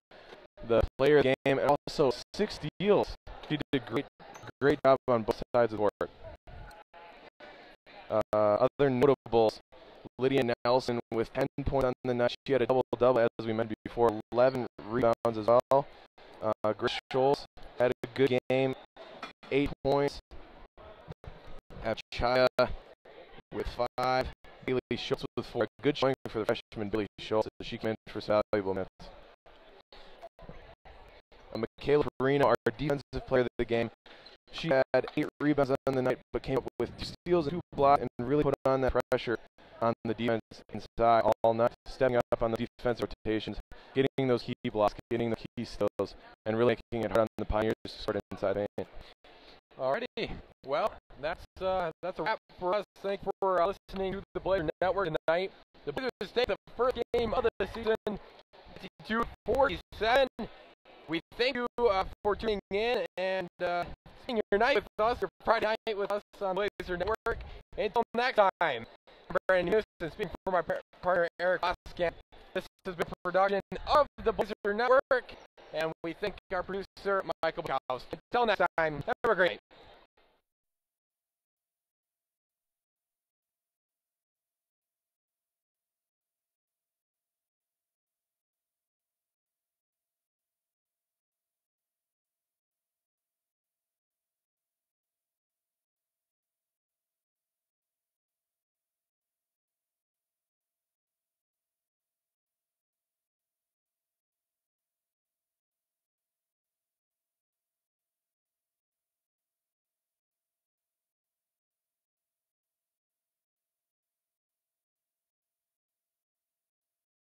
A: The player of the game, and also 6 steals. She did a great job on both sides of the court. Other notables, Lydia Nelson with 10 points on the night. She had a double-double, as we mentioned before, 11 rebounds as well. Grace Schultz had a good game, 8 points. Chaya with 5. Bailey Schultz with 4. Good showing for the freshman Bailey Schultz. She came in for some valuable minutes. Michaela Perino, our defensive player of the game, she had 8 rebounds on the night, but came up with 2 steals and 2 blocks, and really put on that pressure on the defense inside all night, stepping up on the defensive rotations, getting those key blocks, getting the key steals, and really making it hard on the Pioneers to sort of inside paint.
B: Alrighty, well, that's a wrap for us. Thank you for listening to the Blazer Network tonight. The Blazers take the first game of the season, 52-47. We thank you for tuning in and spending your night with us, your Friday night with us on Blazer Network. Until next time, I'm Brandon Houston, speaking for my partner Eric Oskamp. This has been a production of the Blazer Network, and we thank our producer Michael Bukowski. Until next time, have a great night.